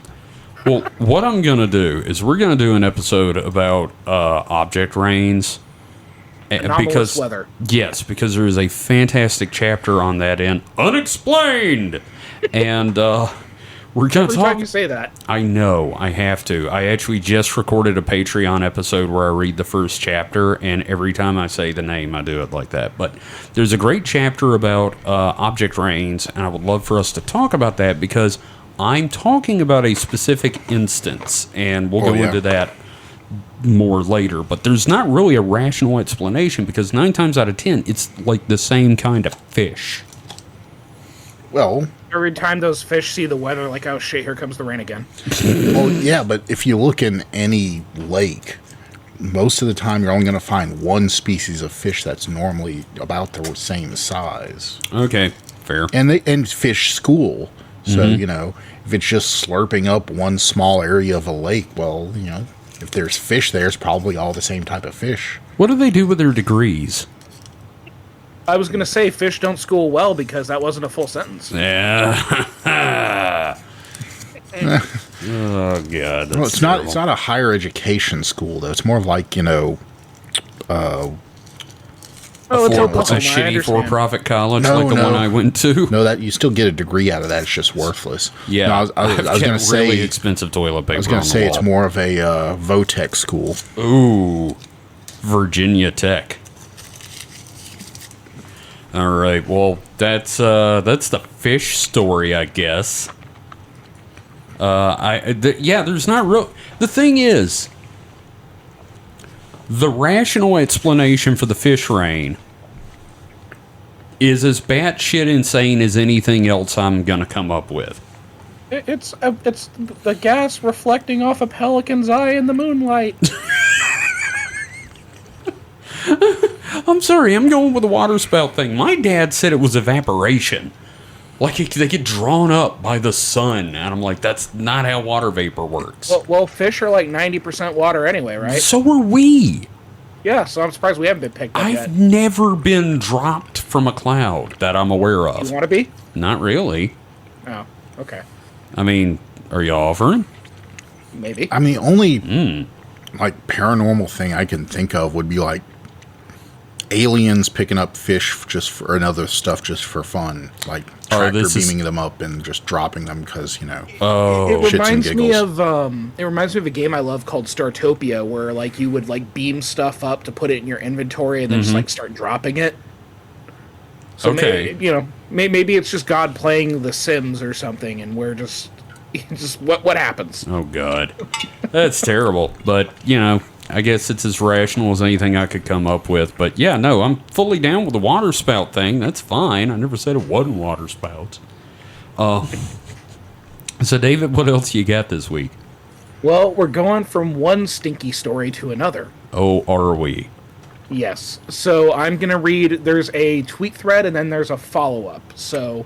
Well, what I'm gonna do is we're gonna do an episode about object rains. Anomalous weather. Yes, because there is a fantastic chapter on that in Unexplained, and we're gonna Every talk. time you say that, I know, I have to. I actually just recorded a Patreon episode where I read the first chapter, and every time I say the name, I do it like that. But there's a great chapter about object rains, and I would love for us to talk about that because I'm talking about a specific instance, and we'll go into that more later. But there's not really a rational explanation because 9 times out of 10, it's like the same kind of fish. Well, every time those fish see the weather, like, oh shit, here comes the rain again. yeah, but if you look in any lake, most of the time you're only going to find one species of fish that's normally about the same size. Okay, fair. And fish school. So, if it's just slurping up one small area of a lake, well, if there's fish there, it's probably all the same type of fish. What do they do with their degrees? I was going to say fish don't school well because that wasn't a full sentence. Yeah. Oh god. That's Well, it's terrible. not a higher education school though. It's more of like, It's What's a Oklahoma, I shitty understand. for-profit college No, like the no. one I went to? no, that you still get a degree out of that. It's just worthless. Yeah, No, I was I've going got to say really expensive toilet paper. I was going on to the say it's wall. more of a Votech school. Ooh, Virginia Tech. All right, well that's the fish story, I guess. There's not real. The thing is, the rational explanation for the fish rain is as batshit insane as anything else I'm gonna come up with. It's the gas reflecting off a pelican's eye in the moonlight. I'm sorry, I'm going with the water spout thing. My dad said it was evaporation. Like they get drawn up by the sun. And I'm like, that's not how water vapor works. well, fish are like 90% water anyway, right? So are we. Yeah, so I'm surprised we haven't been picked up yet. I've never been dropped from a cloud that I'm aware of. You want to be? Not really. Oh, okay. I mean, are you offering? Maybe. I mean, only like paranormal thing I can think of would be like aliens picking up fish just for another stuff just for fun, like tractor beaming them up and just dropping them because It shits and reminds me giggles. of a game I love called Startopia, where like you would like beam stuff up to put it in your inventory and then just like start dropping it. So Okay. maybe it's just God playing The Sims or something, and we're just what happens. Oh, God. That's terrible. But, I guess it's as rational as anything I could come up with. But, yeah, no, I'm fully down with the water spout thing. That's fine. I never said it wasn't water spouts. So, David, what else you got this week? Well, we're going from one stinky story to another. Oh, are we? Yes. So I'm going to read, there's a tweet thread and then there's a follow-up. So,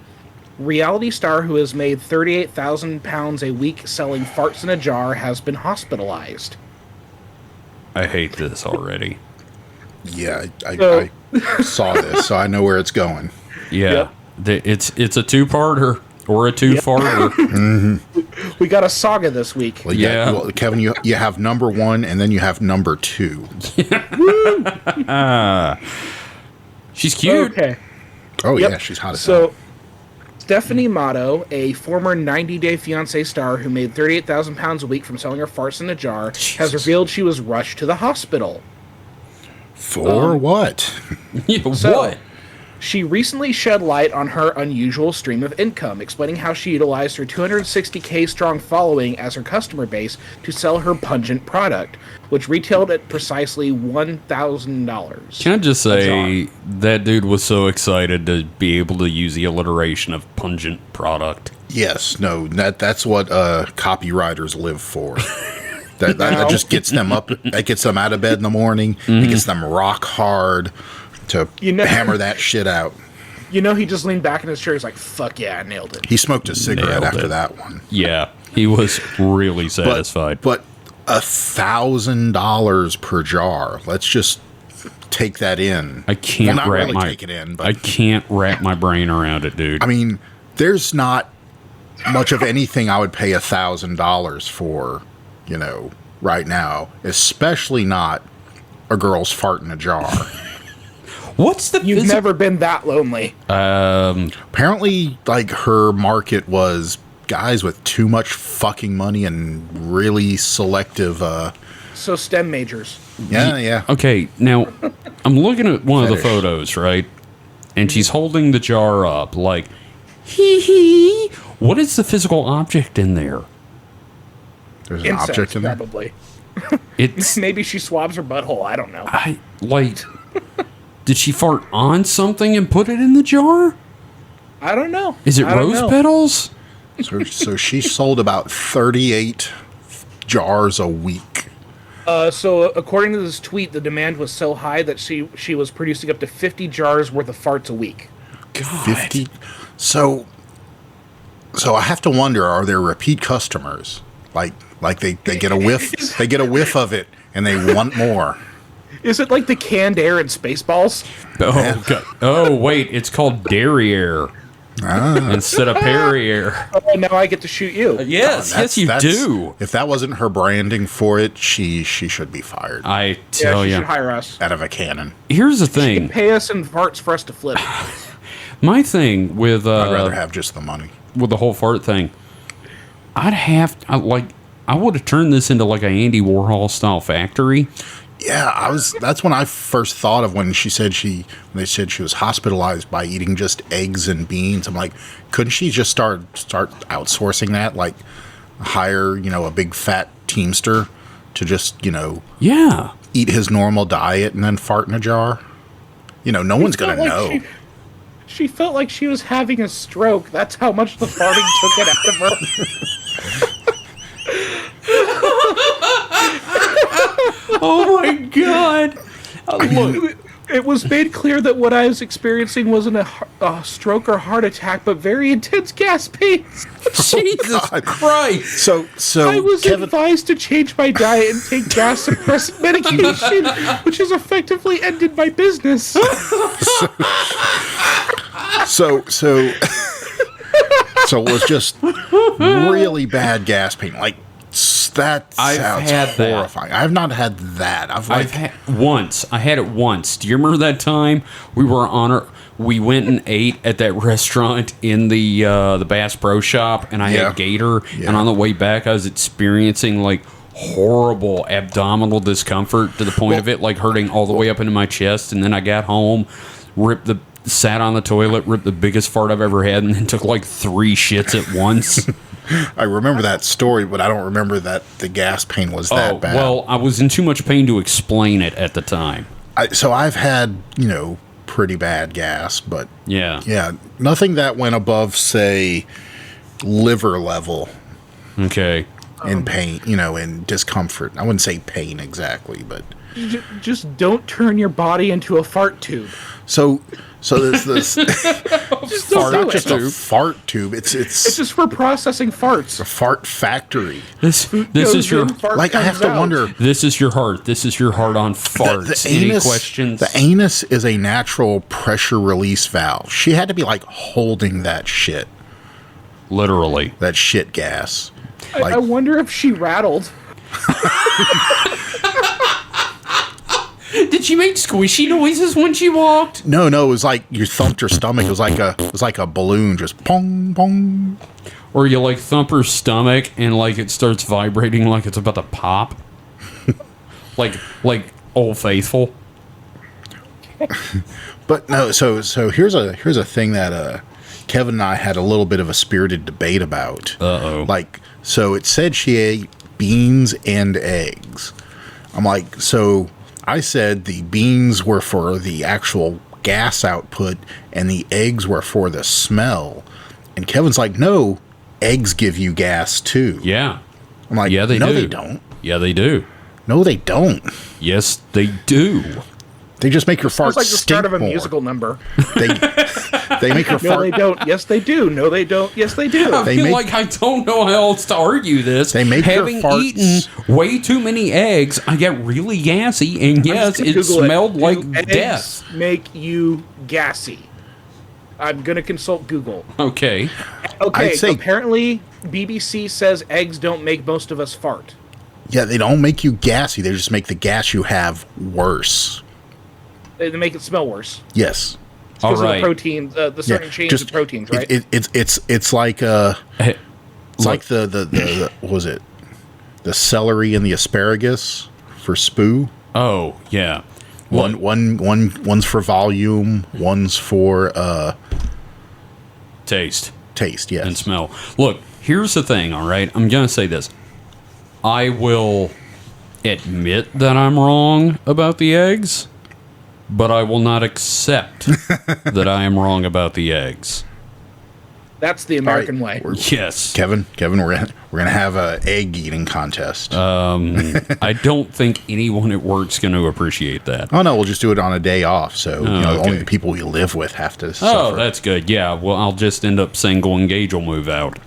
reality star who has made 38,000 pounds a week selling farts in a jar has been hospitalized. I hate this already. Yeah, So- I saw this, so I know where it's going. Yeah. It's a two-parter or a two-farter. We got a saga this week. Well, Yeah. well, Kevin, you have number 1 and then you have number 2. She's cute. Okay. Oh Yep. yeah, she's hot as So, hell. Stephanie Motto, a former 90 Day Fiancé star who made 38,000 pounds a week from selling her farts in a jar, has revealed she was rushed to the hospital. For what? Yeah, So- what? She recently shed light on her unusual stream of income, explaining how she utilized her 260K strong following as her customer base to sell her pungent product, which retailed at precisely $1,000. Can I just say that dude was so excited to be able to use the alliteration of pungent product. Yes, no, that's what copywriters live for. That just gets them up. That gets them out of bed in the morning. It gets them rock hard to hammer that shit out. You know, he just leaned back in his chair. He's like, "Fuck yeah, I nailed it." He smoked a cigarette Nailed after it. that one. Yeah, he was really satisfied. But $1,000 per jar. Let's just take that in. I can't not wrap really my take it in, but I can't wrap my brain around it, dude. I mean, there's not much of anything I would pay $1,000 for, right now, especially not a girl's fart in a jar. What's the You've never been that lonely. Apparently, like, her market was guys with too much fucking money and really selective, So STEM majors. yeah. Okay, now I'm looking at one of the Fetish. photos, right? And she's holding the jar up like, hee hee. What is the physical object in there? There's an Insects, object in there. probably. It's Maybe she swabs her butthole. I don't know. I like. Did she fart on something and put it in the jar? I don't know. Is it I don't rose know. petals? So she sold about 38 jars a week. So according to this tweet, the demand was so high that she was producing up to 50 jars worth of farts a week. God. 50. So I have to wonder, are there repeat customers? Like they get a whiff, they get a whiff of it and they want more. Is it like the canned air in Spaceballs? Oh, God. Oh, wait, it's called derriere instead of Perrier. Oh, now I get to shoot you. Yes, you do. If that wasn't her branding for it, she should be fired I Yeah, tell she you. should hire us. out of a cannon. Here's the thing. Pay us in farts for us to flip. My thing with I'd rather have just the money. with the whole fart thing, I would have turned this into like a Andy Warhol style factory. Yeah, that's when I first thought of when they said she was hospitalized by eating just eggs and beans. I'm like, couldn't she just start outsourcing that? Like hire, a big fat teamster to just, Yeah. eat his normal diet and then fart in a jar? No one's going to know. She felt like she was having a stroke. That's how much the farting took it out of her. Oh my God. Look, It was made clear that what I was experiencing wasn't a stroke or heart attack, but very intense gas pains. Jesus God. Christ. So I was Kevin, advised to change my diet and take gas suppressant medication, which has effectively ended my business. so it was just really bad gas pain. Like that I've sounds had that. horrifying. I've not had that. I had it once. Do you remember that time we went and ate at that restaurant in the Bass Pro Shop, and I Yeah. had gator, Yeah. and on the way back I was experiencing like horrible abdominal discomfort to the point of it like hurting all the way up into my chest, and then I got home, sat on the toilet, ripped the biggest fart I've ever had, and then took like 3 shits at once. I remember that story, but I don't remember that the gas pain was that bad. Well, I was in too much pain to explain it at the time. So I've had, pretty bad gas, but Yeah. nothing that went above, say, liver level Okay. in pain, in discomfort. I wouldn't say pain exactly, but Just don't turn your body into a fart tube. so there's this Just fart, don't not do just it. a fart tube. It's It's just for processing farts. a fart factory. This Goes is your in, fart Like I have comes to out. wonder. this is your heart. This is your heart on farts. Any questions? The anus is a natural pressure release valve. She had to be like holding that shit Literally. gas. I wonder if she rattled. Did she make squishy noises when she walked? No, it was like you thumped her stomach. It was like a balloon, just pong pong. Or you like thump her stomach and like it starts vibrating like it's about to pop? like Old Faithful. But no, so here's a thing that Kevin and I had a little bit of a spirited debate about. Uh-oh. Like, so it said she ate beans and eggs. I'm like, so I said the beans were for the actual gas output and the eggs were for the smell. And Kevin's like, no, eggs give you gas too. Yeah. I'm like, Yeah, they no, do. they don't. Yeah, they do. No, they don't. Yes, they do. They just make your farts It's like the stink start of a more. musical number. They make your No, fart. they don't. Yes, they do. No, they don't. Yes, they do. I They feel make- like I don't know how else to argue this. They make your Having farts- eaten way too many eggs, I get really gassy, and I'm yes, just gonna it Google smelled Do like eggs death. make you gassy? I'm gonna consult Google. Okay. Okay, I'd say- apparently BBC says eggs don't make most of us fart. Yeah, they don't make you gassy. They just make the gas you have worse. They make it smell worse. Yes. All Because of right. the proteins, the certain change of proteins, right? It's like Hey, it's like the what was it? The celery and the asparagus for spoo. oh, yeah. One's for volume, one's for Taste taste. Yes. and smell. Look, here's the thing, all right? I'm going to say this. I will admit that I'm wrong about the eggs, but I will not accept that I am wrong about the eggs. That's the American way. Yes. Kevin, we're gonna have a egg eating contest. I don't think anyone at work's going to appreciate that. Oh no, we'll just do it on a day off. So only okay. the people we live with have to Oh, suffer. that's good. Yeah, well, I'll just end up single and Gage will move out.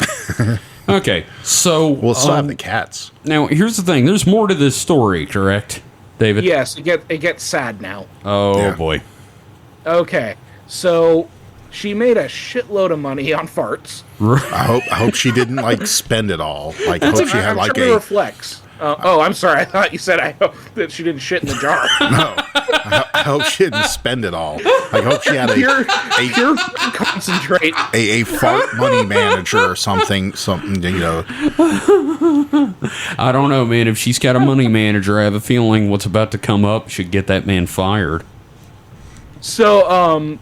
Okay, so We'll still have the cats. now here's the thing. There's more to this story, correct, David? Yes, it gets sad now. Oh, Yeah. boy. Okay, so she made a shitload of money on farts. I hope she didn't like spend it all. Like I hope she had I'm like sure it a reflects. Oh, I'm sorry. I thought you said I hope that she didn't shit in the jar. no. I hope she didn't spend it all. I hope she had Pure a concentrate. a fart money manager or something. I don't know, man. If she's got a money manager, I have a feeling what's about to come up should get that man fired. So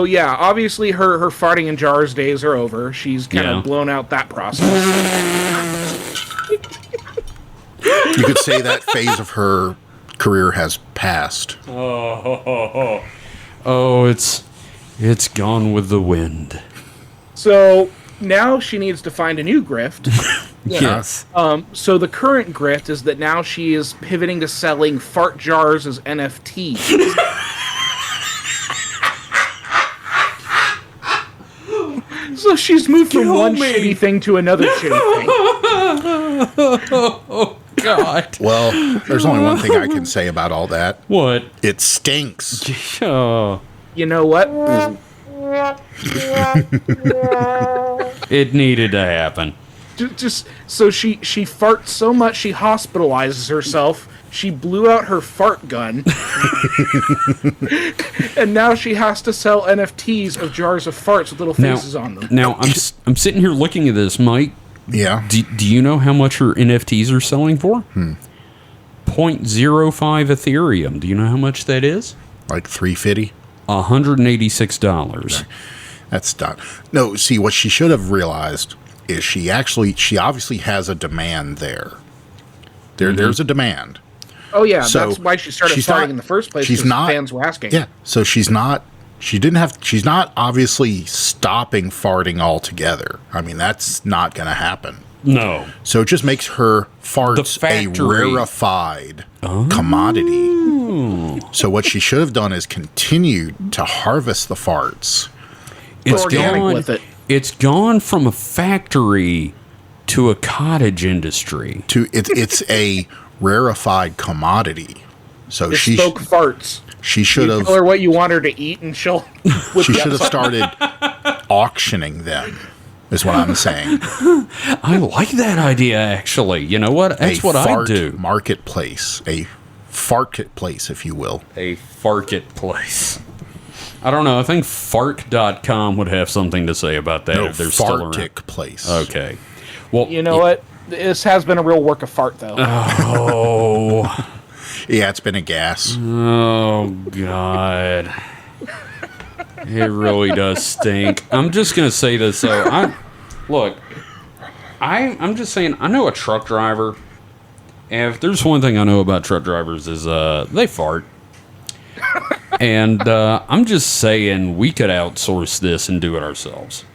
yeah, obviously her farting in jars days are over. She's kind Yeah. of blown out that process. You could say that phase of her career has passed. Oh, it's gone with the wind. So now she needs to find a new grift. Yes. So the current grift is that now she is pivoting to selling fart jars as NFTs. So she's moved from Kill one me. shitty thing to another shitty thing. God. Well, there's only one thing I can say about all that. What? It stinks. Oh, You know what? it needed to happen. Just so she farts so much she hospitalizes herself. She blew out her fart gun, and now she has to sell NFTs of jars of farts with little faces on them. Now I'm sitting here looking at this, Mike. Yeah. Do you know how much her NFTs are selling for? 0.05 Ethereum. Do you know how much that is? Like 350. $186. That's not. No, see, what she should have realized is she obviously has a demand there. There's a demand. Oh yeah, So, that's why she started she's farting not- in the first place. she's 'Cause not- fans were asking. Yeah. So she's not obviously stopping farting altogether. I mean, that's not going to happen. No. So it just makes her farts a factory. rarefied commodity. So what she should have done is continued to harvest the farts. It's organic gone, with it. It's gone from a factory to a cottage industry. It's a rarefied commodity. So She spoke farts. she should You have tell her what you want her to eat, and she'll. she should have started auctioning them. Is what I'm saying. I like that idea, actually. You know what? That's what I fart do. Marketplace, a farketplace, if you will. A farkit place. I don't know. I think fark.com would have something to say about that No, if they're still around. fartic place. Okay. Well, You know what? This has been a real work of fart, though. Oh. Yeah, it's been a gas. Oh, God. It really does stink. I'm just going to say this, though. I'm just saying, I know a truck driver, and if there's one thing I know about truck drivers is they fart. And I'm just saying we could outsource this and do it ourselves.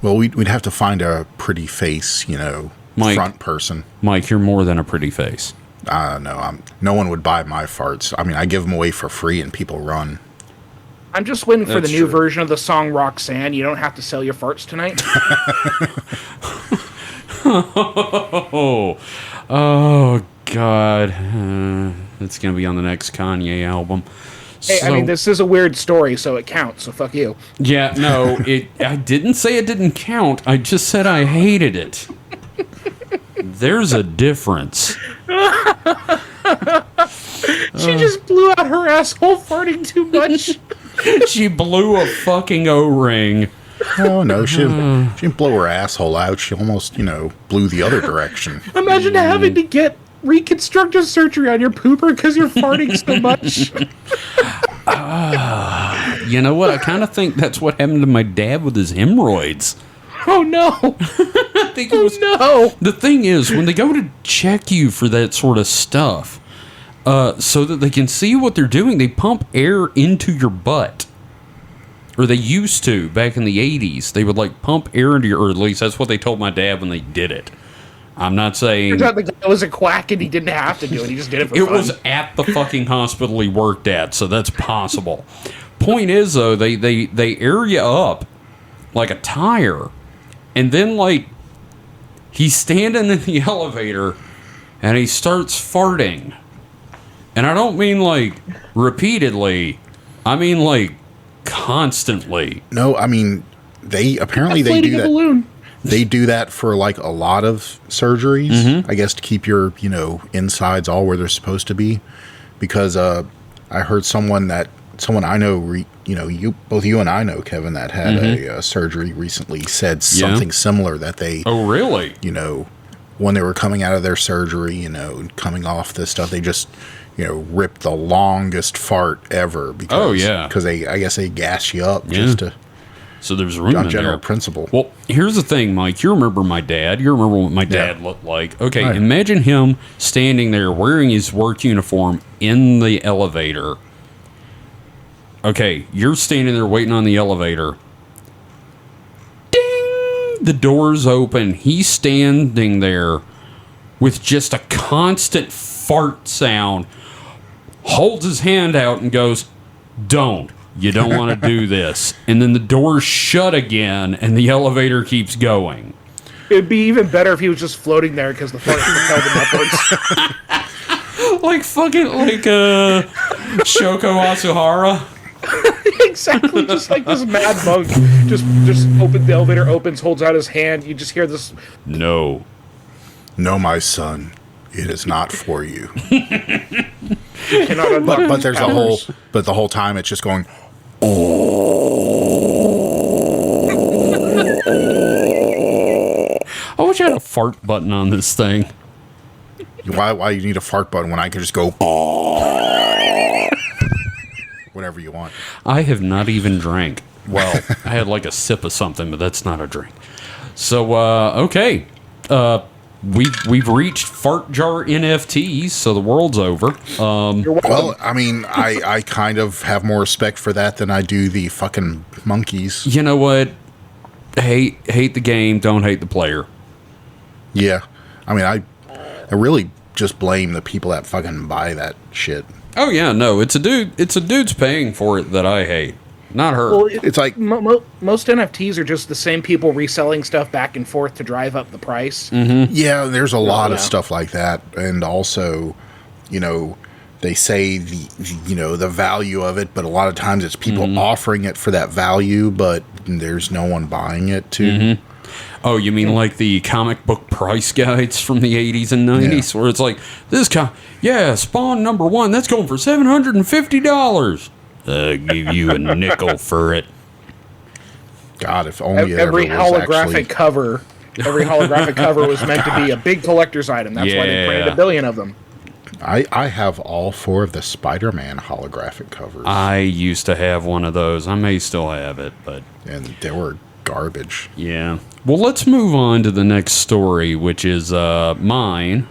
Well, we'd have to find a pretty face, front person. Mike, you're more than a pretty face. No, no one would buy my farts. I mean, I give them away for free and people run. I'm just waiting for That's the new true. version of the song Roxanne. You don't have to sell your farts tonight. Oh God, it's gonna be on the next Kanye album. Hey, I mean, this is a weird story, so it counts. So fuck you. Yeah, no, I didn't say it didn't count. I just said I hated it. There's a difference. She just blew out her asshole farting too much. She blew a fucking O-ring. Oh, no, she didn't blow her asshole out. She almost, blew the other direction. Imagine having to get reconstructive surgery on your pooper because you're farting so much. You know what? I kind of think that's what happened to my dad with his hemorrhoids. Oh no! I think it was. No! The thing is, when they go to check you for that sort of stuff, so that they can see what they're doing, they pump air into your butt. Or they used to back in the 80s. They would like pump air into your, or at least that's what they told my dad when they did it. I'm not saying Turns out the guy was a quack and he didn't have to do it. He just did it for it fun. was at the fucking hospital he worked at, so that's possible. Point is though, they air you up like a tire, and then like he's standing in the elevator and he starts farting. And I don't mean like repeatedly. I mean like constantly. No, I mean, they do Inflating a that. balloon. They do that for like a lot of surgeries, I guess, to keep your, insides all where they're supposed to be. Because I heard someone I know, both you and I know, Kevin, that had a surgery recently said something similar that they, Oh really? when they were coming out of their surgery, coming off this stuff, they just, ripped the longest fart ever. Because, Oh, yeah. Because I guess they gas you up just to, So there's room on in general there. principle. Well, here's the thing, Mike. You remember my dad. You remember what my dad Yeah. looked like. Okay, Right. imagine him standing there wearing his work uniform in the elevator. Okay, you're standing there waiting on the elevator. Ding! The door's open. He's standing there with just a constant fart sound. Holds his hand out and goes, "Don't. You don't want to do this." And then the door's shut again and the elevator keeps going. It'd be even better if he was just floating there because the fart propelled him upwards. Like fucking Shoko Asuhara. Exactly, just like this mad monk. Just open the elevator opens, holds out his hand. You just hear this. No. No, my son, it is not for you. You cannot unlock But these there's powers. the whole time it's just going. I wish I had a fart button on this thing. Why you need a fart button when I can just go whatever you want? I have not even drank. Well, I had like a sip of something, but that's not a drink. So, okay. We've reached fart jar NFTs, so the world's over. You're welcome. Well, I mean, I kind of have more respect for that than I do the fucking monkeys. You know what? Hate the game, don't hate the player. Yeah, I mean, I really just blame the people that fucking buy that shit. Oh yeah, no, it's a dude's paying for it that I hate, not her. Well, It's like most NFTs are just the same people reselling stuff back and forth to drive up the price. yeah, there's a lot of Yeah. stuff like that, and also, they say the value of it, but a lot of times it's people offering it for that value, but there's no one buying it too. Oh, you mean like the comic book price guides from the 80s and 90s, where it's like, Spawn number 1, that's going for $750. Give you a nickel for it. God, if only Every it ever was holographic actually, cover. Every holographic cover was meant to be a big collector's item. That's why they printed Yeah. 1 billion of them. I have all 4 of the Spider-Man holographic covers, I used to have one of those. I may still have it, but and they were garbage. yeah. Well, let's move on to the next story, which is mine.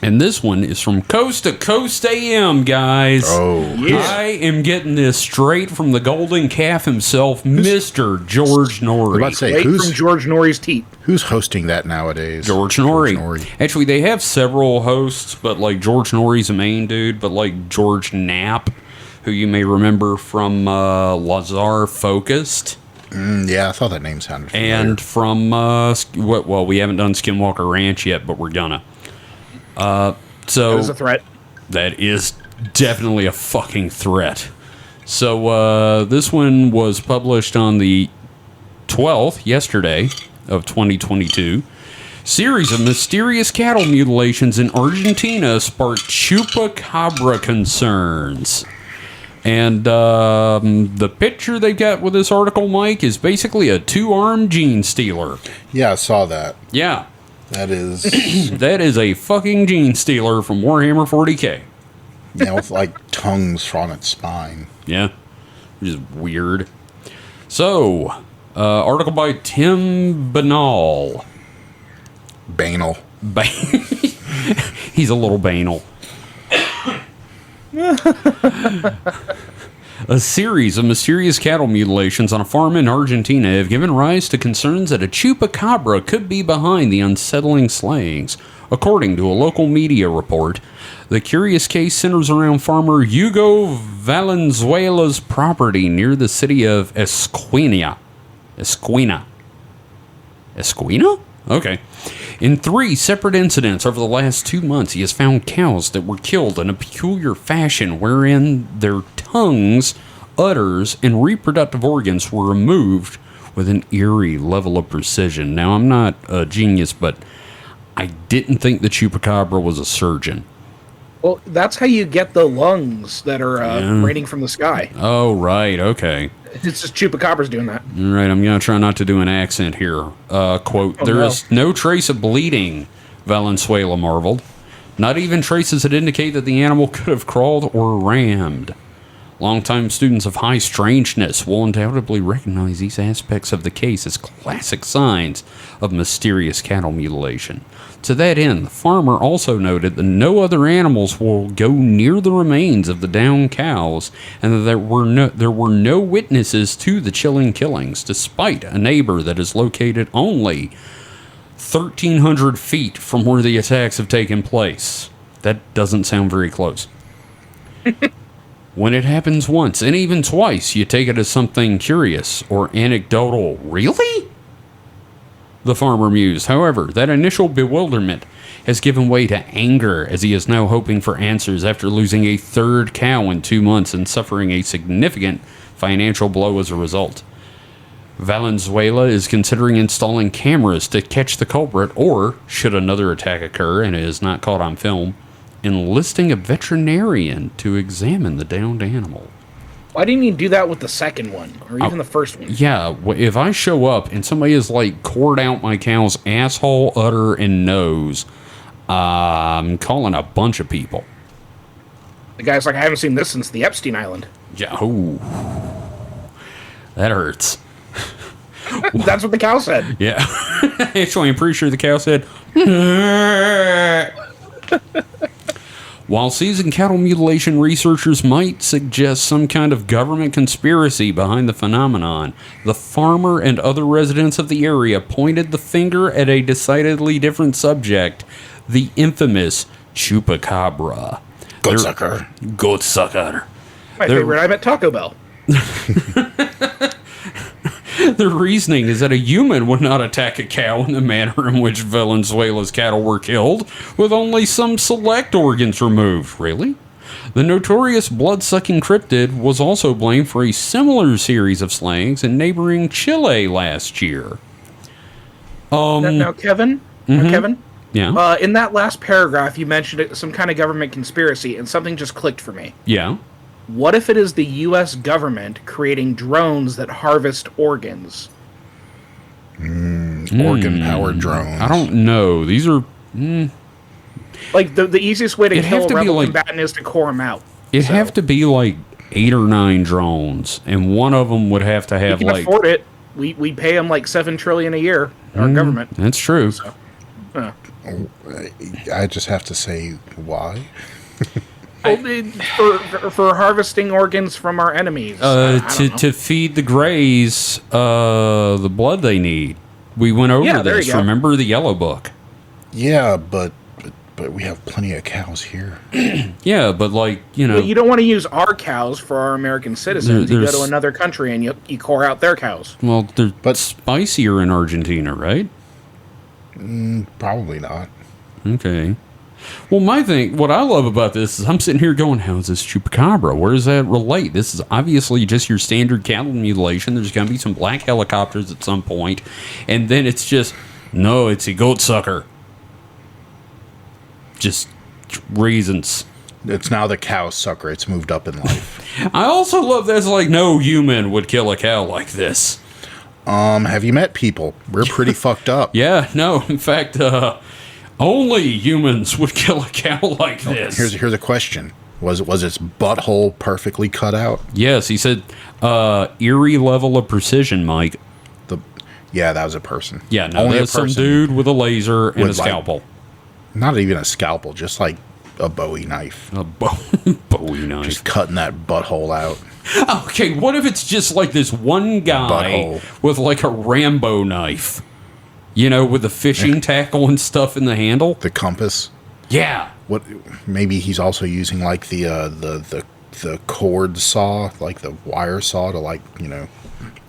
And this one is from Coast to Coast AM, guys. Oh, Yeah. I am getting this straight from the golden calf himself, Mr. George I was about Norrie. to say, Right from George Norrie's teeth. who's hosting that nowadays? George Norrie. Actually, they have several hosts, but like George Norrie's the main dude, but like George Knapp, who you may remember from Lazar Focused. Yeah, I thought that name sounded familiar. And from, well, we haven't done Skinwalker Ranch yet, but we're gonna. So That is a threat. that is definitely a fucking threat. So this one was published on the 12th, yesterday, of 2022. Series of mysterious cattle mutilations in Argentina sparked chupacabra concerns. And the picture they got with this article, Mike, is basically a two-armed gene stealer. Yeah, I saw that. Yeah, That is, that is a fucking gene stealer from Warhammer 40k. with like tongues on its spine. Yeah, which is weird. So, article by Tim Banal. Banal. He's a little banal. A series of mysterious cattle mutilations on a farm in Argentina have given rise to concerns that a chupacabra could be behind the unsettling slayings. According to a local media report, the curious case centers around farmer Hugo Valenzuela's property near the city of Esquina. Esquina? Okay. In 3 separate incidents over the last 2 months, he has found cows that were killed in a peculiar fashion wherein their tongues, udders, and reproductive organs were removed with an eerie level of precision. Now, I'm not a genius, but I didn't think the chupacabra was a surgeon. Well, that's how you get the lungs that are raining from the sky. Oh, right, okay. It's just chupacabras doing that. All right, I'm going to try not to do an accent here. Quote, Oh, there no. is no trace of bleeding, Valenzuela marveled. Not even traces that indicate that the animal could have crawled or rammed. Longtime students of high strangeness will undoubtedly recognize these aspects of the case as classic signs of mysterious cattle mutilation. To that end, the farmer also noted that no other animals will go near the remains of the downed cows, and that there were no witnesses to the chilling killings, despite a neighbor that is located only 1,300 feet from where the attacks have taken place. That doesn't sound very close. When it happens once, and even twice, you take it as something curious or anecdotal. Really? The farmer mused. However, that initial bewilderment has given way to anger as he is now hoping for answers after losing a third cow in 2 months and suffering a significant financial blow as a result. Valenzuela is considering installing cameras to catch the culprit, or, should another attack occur and it is not caught on film, enlisting a veterinarian to examine the downed animal. Why didn't you do that with the second one, or even the first one? Yeah, if I show up and somebody has like cored out my cow's asshole, udder, and nose, I'm calling a bunch of people. The guy's like, I haven't seen this since the Epstein Island. Yeah, ooh, that hurts. That's what the cow said. Yeah, actually, I'm pretty sure the cow said. While seasoned cattle mutilation researchers might suggest some kind of government conspiracy behind the phenomenon, the farmer and other residents of the area pointed the finger at a decidedly different subject, the infamous chupacabra. Goatsucker. Goatsucker. My favorite item at Taco Bell. The reasoning is that a human would not attack a cow in the manner in which Valenzuela's cattle were killed, with only some select organs removed. Really? The notorious blood-sucking cryptid was also blamed for a similar series of slayings in neighboring Chile last year. Now, Kevin? Kevin? Yeah? In that last paragraph, you mentioned some kind of government conspiracy, and something just clicked for me. Yeah? What if it is the U.S. government creating drones that harvest organs? Organ-powered drones. I don't know. These are... Like, the easiest way to It'd have kill to a be rebel like- combatant is to core them out. It'd have to be like 8 or 9 drones, and one of them would have to We have can like... afford it. We pay them like $7 trillion a year, our government. That's true. Uh, I just have to say why. For harvesting organs from our enemies. I don't know. To feed the greys the blood they need. We went over there this. you go. Remember the Yellow Book? Yeah, but we have plenty of cows here. Yeah, but like, you know, Well, you don't want to use our cows for our American citizens. You go there's- to another country and you core out their cows. well, they're But- spicier in Argentina, right? Probably not. Okay. Well, what I love about this is I'm sitting here going, how is this chupacabra? Where does that relate? This is obviously just your standard cattle mutilation. There's going to be some black helicopters at some point, and then it's just, no, it's a goat sucker. Just reasons. It's now the cow sucker. It's moved up in life. I also love that it's like no human would kill a cow like this. Have you met people? We're pretty fucked up. Yeah, no, in fact, only humans would kill a cow like this. Here's a question. Was its butthole perfectly cut out? Yes, he said, eerie level of precision, Mike. Yeah, that was a person. Yeah, no, Only that's some dude with a laser and a with, like, scalpel. Not even a scalpel, just like a Bowie knife. A Bowie knife. Just cutting that butthole out. Okay, what if it's just like this one guy Butthole. with like a Rambo knife? You know, with the fishing tackle and stuff in the handle? The compass. Yeah. What? Maybe he's also using like the cord saw, like the wire saw, to like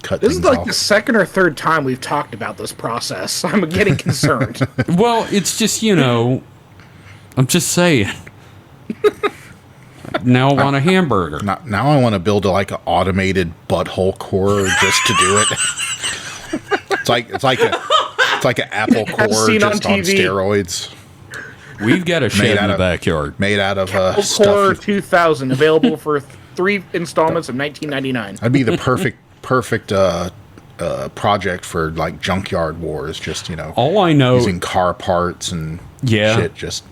cut This things is like off. the second or third time we've talked about this process. I'm getting concerned. Well, it's just, I'm just saying. Now I want a hamburger. Now I want to build like an automated butthole core just to do it. it's like an Apple core seen on just on TV. steroids, We've got a shed in out the of- backyard. made out of Core stuff. 2000, available for 3 installments of $19.99. That'd be the perfect project for like junkyard wars. Just All I know, using car parts and Yeah. shit. Just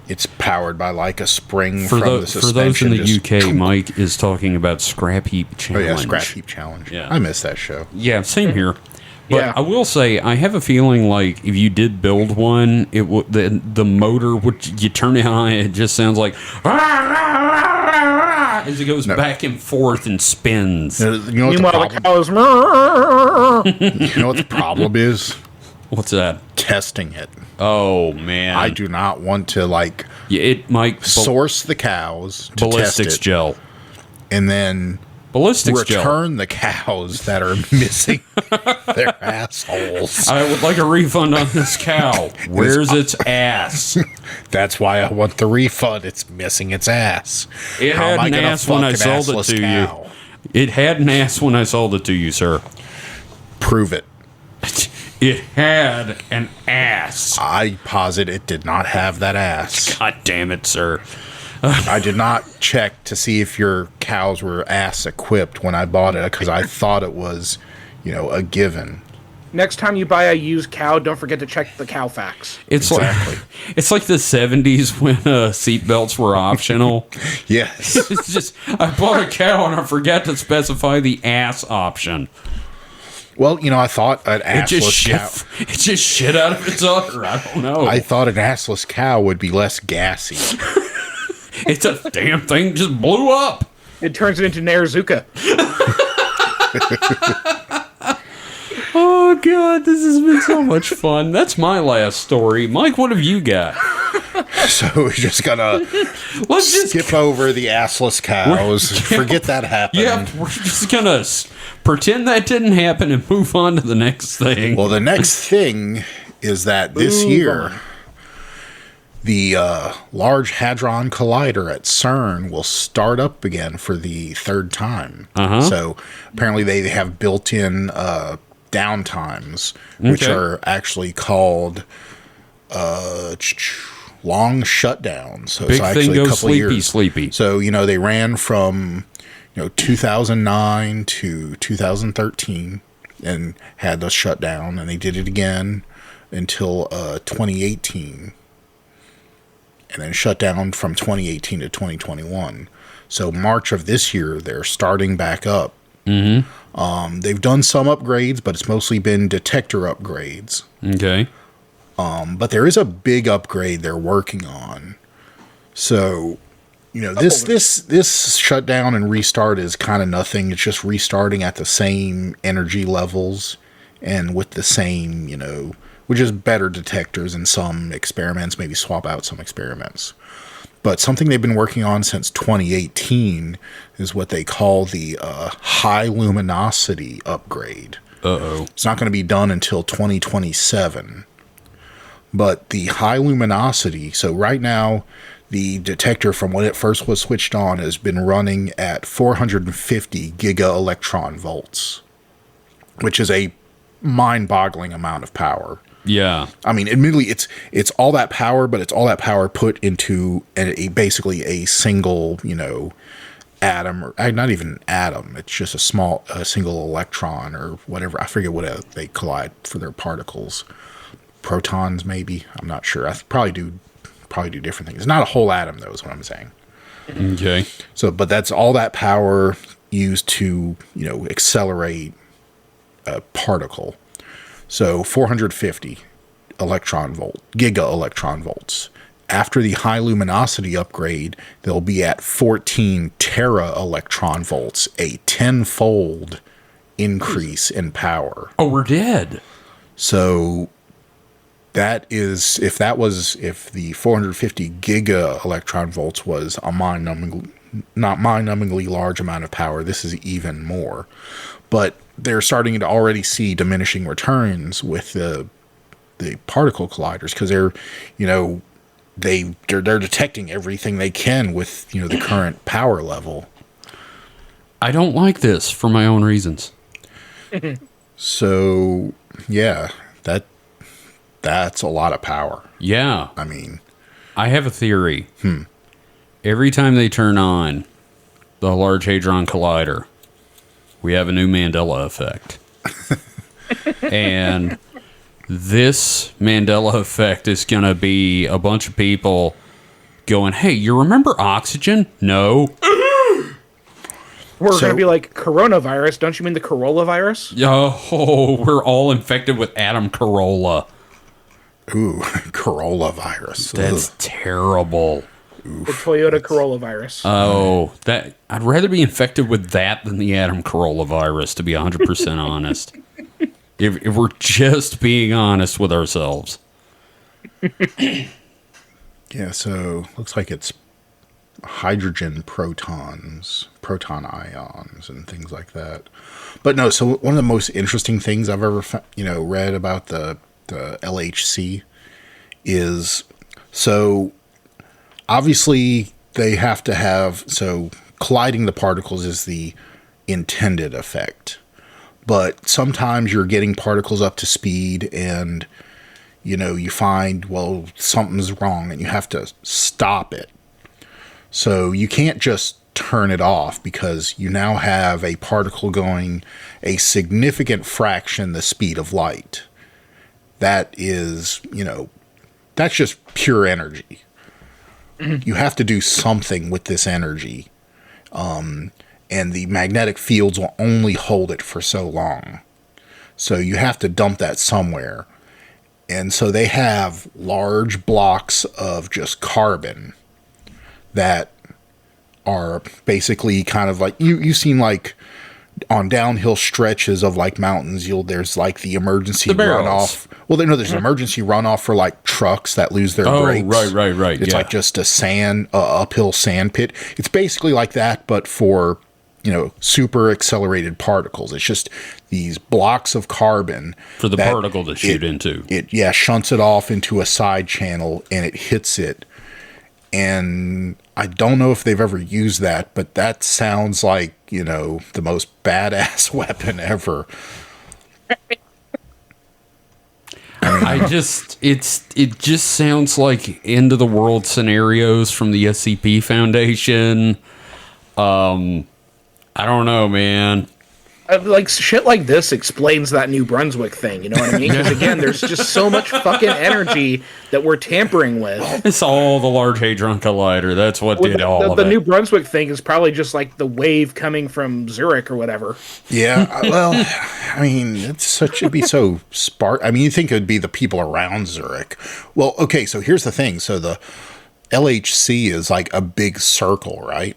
it's powered by like a spring for from the those in suspension. the just- UK, Mike is talking about Scrap Heap Oh Challenge. yeah, scrap heap challenge. Yeah. I miss that show. Yeah, same here. But Yeah. I will say, I have a feeling like if you did build one, it would the motor would you turn it on, it just sounds like as it goes back and forth and spins. You know what the Meanwhile, the problem? cows. You know what the problem is? What's that? Testing it. Oh man, I do not want to like Yeah, it Mike source the cows to ballistics test it, gel. and then Ballistics gel. return the cows that are missing their assholes. I would like a refund on this cow. Where's its ass? That's why I want the refund. It's missing its ass. It How am had an gonna ass when I fuck an sold it assless to cow? you. It had an ass when I sold it to you, sir. Prove it. It had an ass. I posit it did not have that ass. God damn it, sir. I did not check to see if your cows were ass equipped when I bought it because I thought it was, a given. Next time you buy a used cow, don't forget to check the Cowfax. It's Exactly. like it's like the 70s when seatbelts were optional. Yes. It's just I bought a cow and I forgot to specify the ass option. Well, I thought an It just assless cow. shit. It just shit out of its udder. I don't know. I thought an assless cow would be less gassy. It's a damn thing just blew up. It turns it into Narazuka. Oh god, this has been so much fun. That's my last story. Mike, what have you got? So we're just gonna Let's just skip over the assless cows. Forget that happened. Yeah, we're just gonna pretend that didn't happen and move on to the next thing. Well, the next thing is that this year, the Large Hadron Collider at CERN will start up again for the third time. Uh-huh. So apparently they have built-in downtimes, which Okay. are actually called long shutdowns. So Big it's thing actually a goes couple sleepy, years. sleepy. So they ran from 2009 to 2013 and had the shutdown, and they did it again until 2018, and then shut down from 2018 to 2021. So March of this year, they're starting back up. Mm-hmm. They've done some upgrades, but it's mostly been detector upgrades. Okay. But there is a big upgrade they're working on. So, this shutdown and restart is kind of nothing. It's just restarting at the same energy levels and with the same, with just better detectors in some experiments, maybe swap out some experiments. But something they've been working on since 2018 is what they call the high luminosity upgrade. Uh-oh. It's not going to be done until 2027. But the high luminosity, so right now, the detector from when it first was switched on has been running at 450 giga electron volts, which is a mind-boggling amount of power. Yeah. I mean, admittedly, it's all that power, but it's all that power put into basically a single, atom, or not even an atom. It's just a single electron or whatever. I forget what they collide for their particles. Protons, maybe. I'm not sure. I probably do different things. It's not a whole atom, though, is what I'm saying. Okay. So, but that's all that power used to, accelerate a particle. So 450 giga electron volts. After the high luminosity upgrade, they'll be at 14 tera electron volts, a 10-fold increase in power. Oh, we're dead. So that is, if the 450 giga electron volts was a not mind-numbingly large amount of power, this is even more. But they're starting to already see diminishing returns with the particle colliders because they're detecting everything they can with the current power level. I don't like this for my own reasons. So yeah, that's a lot of power. Yeah. I mean, I have a theory. Every time they turn on the Large Hadron Collider, we have a new Mandela effect. And this Mandela effect is going to be a bunch of people going, hey, you remember oxygen? No. We're going to be like, coronavirus. Don't you mean the Corolla virus? Oh, we're all infected with Adam Carolla. Ooh, Corolla virus. That's terrible. The Toyota Corolla virus. Oh, I'd rather be infected with that than the Adam Carolla virus, to be 100% honest. If we're just being honest with ourselves. Yeah, so looks like it's hydrogen protons, proton ions, and things like that. But no, so one of the most interesting things I've ever read about the LHC is, so obviously they have to have, so colliding the particles is the intended effect. But sometimes you're getting particles up to speed and, you find, well, something's wrong and you have to stop it. So you can't just turn it off because you now have a particle going a significant fraction the speed of light. That is, that's just pure energy. You have to do something with this energy. And the magnetic fields will only hold it for so long. So you have to dump that somewhere. And so they have large blocks of just carbon that are basically kind of like, you've seen like on downhill stretches of like mountains, there's like the emergency runoff. Well, there's an emergency runoff for like trucks that lose their brakes. Right. It's like just a uphill sand pit. It's basically like that, but for super accelerated particles. It's just these blocks of carbon for the particle to shoot into. It shunts it off into a side channel and it hits it. And I don't know if they've ever used that, but that sounds like, the most badass weapon ever. It just sounds like end of the world scenarios from the SCP Foundation. I don't know, man. Like shit like this explains that New Brunswick thing. You know what I mean? Because again, there's just so much fucking energy that we're tampering with. It's all the Large Hadron Collider. That's what did all of The it. New Brunswick thing is probably just like the wave coming from Zurich or whatever. Yeah, well, I mean, it'd be so spark. I mean, you think it would be the people around Zurich. Well, okay, so here's the thing. So the LHC is like a big circle, right?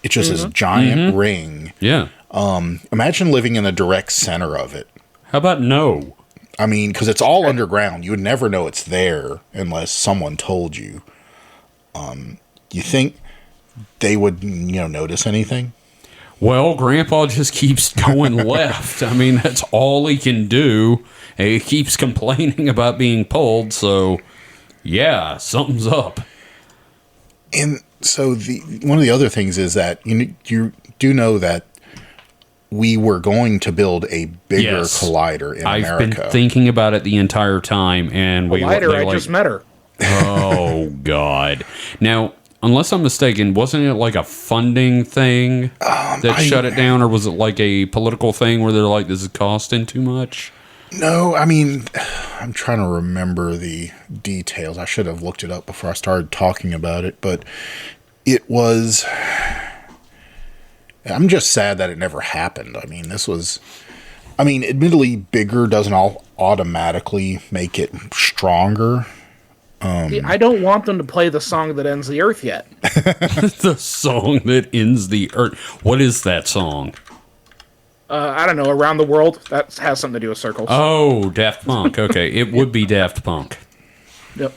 It's just this giant ring. Yeah. Imagine living in the direct center of it. How about no? I mean, because it's all underground. You would never know it's there unless someone told you. You think they would, notice anything? Well, Grandpa just keeps going left. I mean, that's all he can do. And he keeps complaining about being pulled, so yeah, something's up. And so one of the other things is that you do know that we were going to build a bigger collider in I've America. been thinking about it the entire time, and I just met her. Oh God! Now, unless I'm mistaken, wasn't it like a funding thing that shut it down, or was it like a political thing where they're like, "This is costing too much"? No, I mean, I'm trying to remember the details. I should have looked it up before I started talking about it, but it was. I'm just sad that it never happened. I mean, admittedly, bigger doesn't automatically make it stronger. I don't want them to play the song that ends the earth yet. The song that ends the earth. What is that song? I don't know. Around the World. That has something to do with circles. Oh, Daft Punk. Okay, it would be Daft Punk. Yep.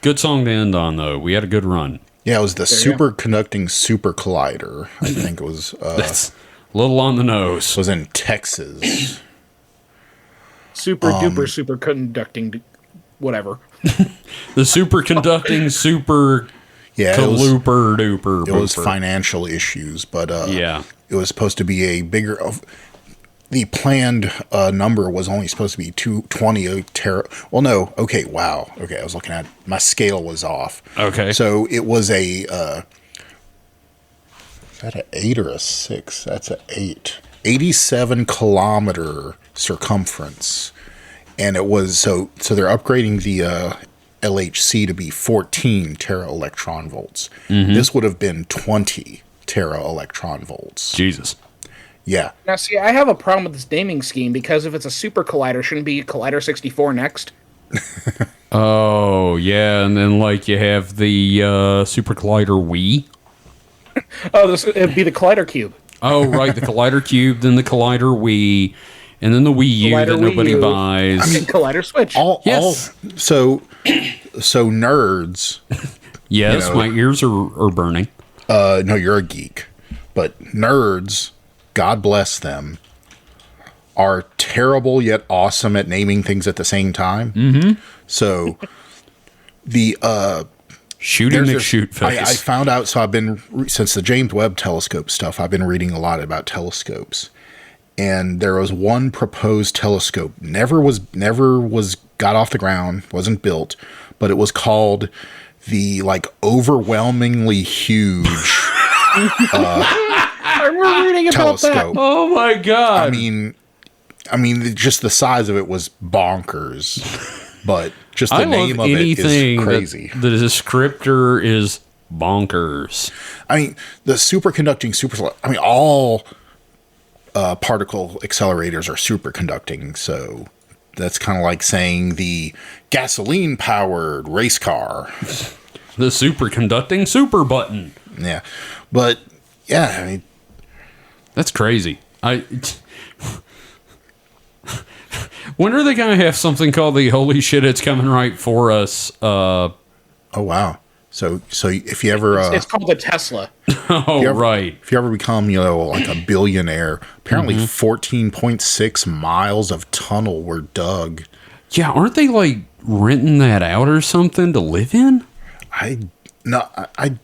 Good song to end on, though. We had a good run. Yeah, it was the superconducting super collider. I think it was. That's a little on the nose. Was in Texas. Super conducting, whatever. The superconducting super. Yeah, Kalooper duper. It was financial issues, but yeah, it was supposed to be a bigger. The planned number was only supposed to be 220 tera. Well, no. Okay, wow. Okay, I was looking at my scale was off. Okay, so it was a. Is that an 8 or a 6? That's an 8. 87-kilometer circumference, and it was so they're upgrading the. LHC to be 14 tera electron volts. This would have been 20 tera electron volts. Jesus. Yeah. Now, see, I have a problem with this naming scheme because if it's a super collider, shouldn't be Collider 64 next? Oh, yeah, and then, like, you have the Super Collider Wii. Oh, it'd be the Collider Cube. Oh, right, the Collider Cube, then the Collider Wii, and then the Wii U Collider that nobody Wii U. buys. I mean, Collider Switch. So nerds. Yes, my ears are burning. No, you're a geek. But nerds, God bless them, are terrible yet awesome at naming things at the same time. Mm-hmm. So the Shooting McShoot face. I found out. So I've been since the James Webb Telescope stuff. I've been reading a lot about telescopes, and there was one proposed telescope never was got off the ground, wasn't built, but it was called the overwhelmingly huge. We're reading about telescope. that. Oh my God! I mean, just the size of it was bonkers, but just the name of it is crazy. The descriptor is bonkers. I mean, the superconducting all particle accelerators are superconducting, so that's kind of like saying the gasoline-powered race car. The superconducting super button. Yeah, but yeah, I mean, that's crazy. When are they going to have something called the Holy Shit, It's Coming Right For Us? Oh, wow. So if you ever... it's called the Tesla. Right. If you ever become, like a billionaire, apparently 14.6 miles of tunnel were dug. Yeah, aren't they, renting that out or something to live in? I